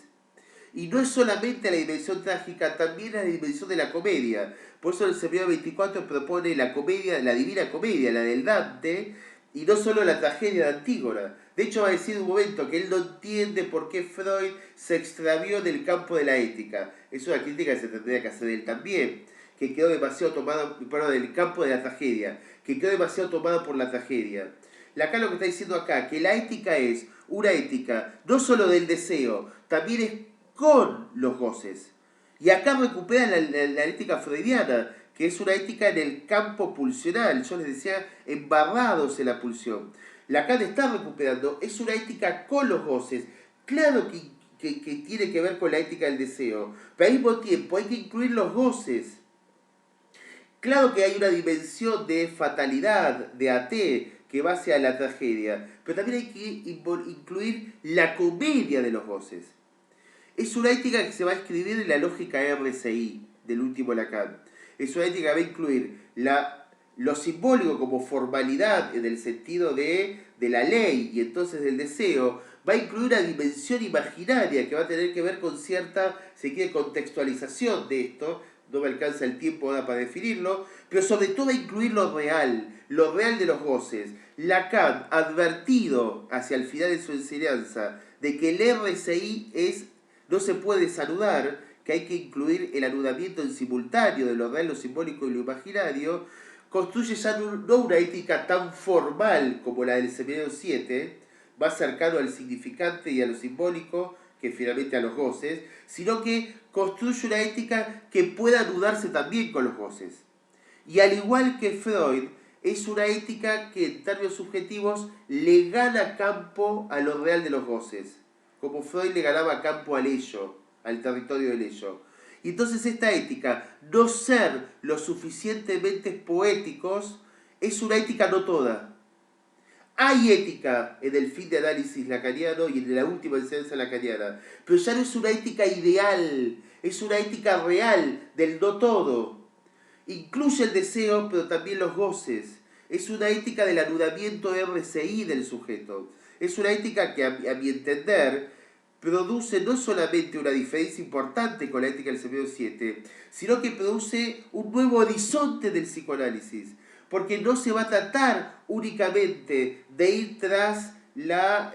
Speaker 1: Y no es solamente la dimensión trágica, también la dimensión de la comedia. Por eso el Seminario 24 propone la comedia, la divina comedia, la del Dante, y no solo la tragedia de Antígona. De hecho va a decir en un momento que él no entiende por qué Freud se extravió del campo de la ética. Es una crítica que se tendría que hacer él también, que quedó demasiado tomado, perdón, del campo de la tragedia, que quedó demasiado tomado por la tragedia. Lacan lo que está diciendo acá, que la ética es una ética no solo del deseo, también es con los goces. Y acá recupera la ética freudiana, que es una ética en el campo pulsional, yo les decía, embarrados en la pulsión. Lacan está recuperando, es una ética con los goces. Claro que tiene que ver con la ética del deseo, pero al mismo tiempo hay que incluir los goces. Claro que hay una dimensión de fatalidad, de até, que va hacia la tragedia, pero también hay que incluir la comedia de los goces. Es una ética que se va a escribir en la lógica RCI del último Lacan. Es una ética que va a incluir lo simbólico como formalidad en el sentido de la ley y entonces del deseo. Va a incluir una dimensión imaginaria que va a tener que ver con cierta, se quiere, contextualización de esto. No me alcanza el tiempo ahora para definirlo, pero sobre todo va a incluir lo real de los goces. Lacan, advertido hacia el final de su enseñanza de que el RCI no se puede saludar, que hay que incluir el anudamiento en simultáneo de lo real, lo simbólico y lo imaginario, construye ya no una ética tan formal como la del Seminario 7, más cercano al significante y a lo simbólico que finalmente a los goces, sino que construye una ética que pueda anudarse también con los goces. Y al igual que Freud, es una ética que en términos subjetivos le gana campo a lo real de los goces, como Freud le ganaba campo al ello, al territorio del ello. Y entonces esta ética, no ser lo suficientemente poéticos, es una ética no toda. Hay ética en el fin de análisis lacaniano y en la última enseñanza lacaniana, pero ya no es una ética ideal, es una ética real del no todo. Incluye el deseo, pero también los goces. Es una ética del anudamiento RCI del sujeto. Es una ética que a mi entender produce no solamente una diferencia importante con la ética del Semillero 7, sino que produce un nuevo horizonte del psicoanálisis, porque no se va a tratar únicamente de ir tras la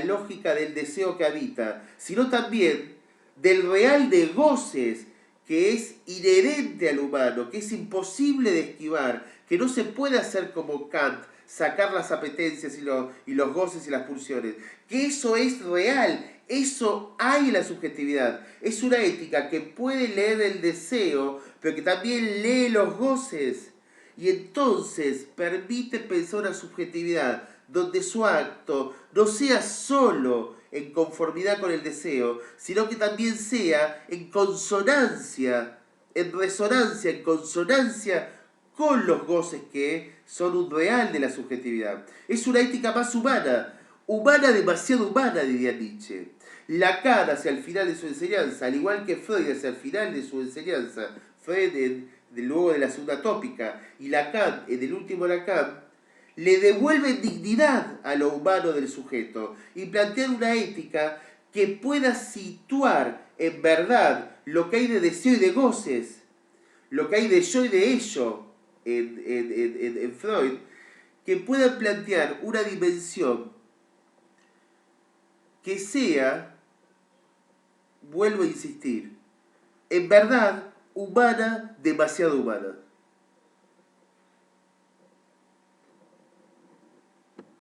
Speaker 1: lógica del deseo que habita, sino también del real de goces que es inherente al humano, que es imposible de esquivar, que no se puede hacer como Kant, sacar las apetencias y los goces y las pulsiones, que eso es real, eso hay en la subjetividad. Es una ética que puede leer el deseo, pero que también lee los goces. Y entonces permite pensar una subjetividad donde su acto no sea solo en conformidad con el deseo, sino que también sea en consonancia, en resonancia, en consonancia con los goces que son un real de la subjetividad. Es una ética más humana, humana, demasiado humana, diría Nietzsche. Lacan hacia el final de su enseñanza, al igual que Freud hacia el final de su enseñanza, Freud luego de la segunda tópica y Lacan en el último Lacan, le devuelven dignidad a lo humano del sujeto y plantean una ética que pueda situar en verdad lo que hay de deseo y de goces, lo que hay de yo y de ello en Freud, que pueda plantear una dimensión que sea, vuelvo a insistir, en verdad humana, demasiado humana.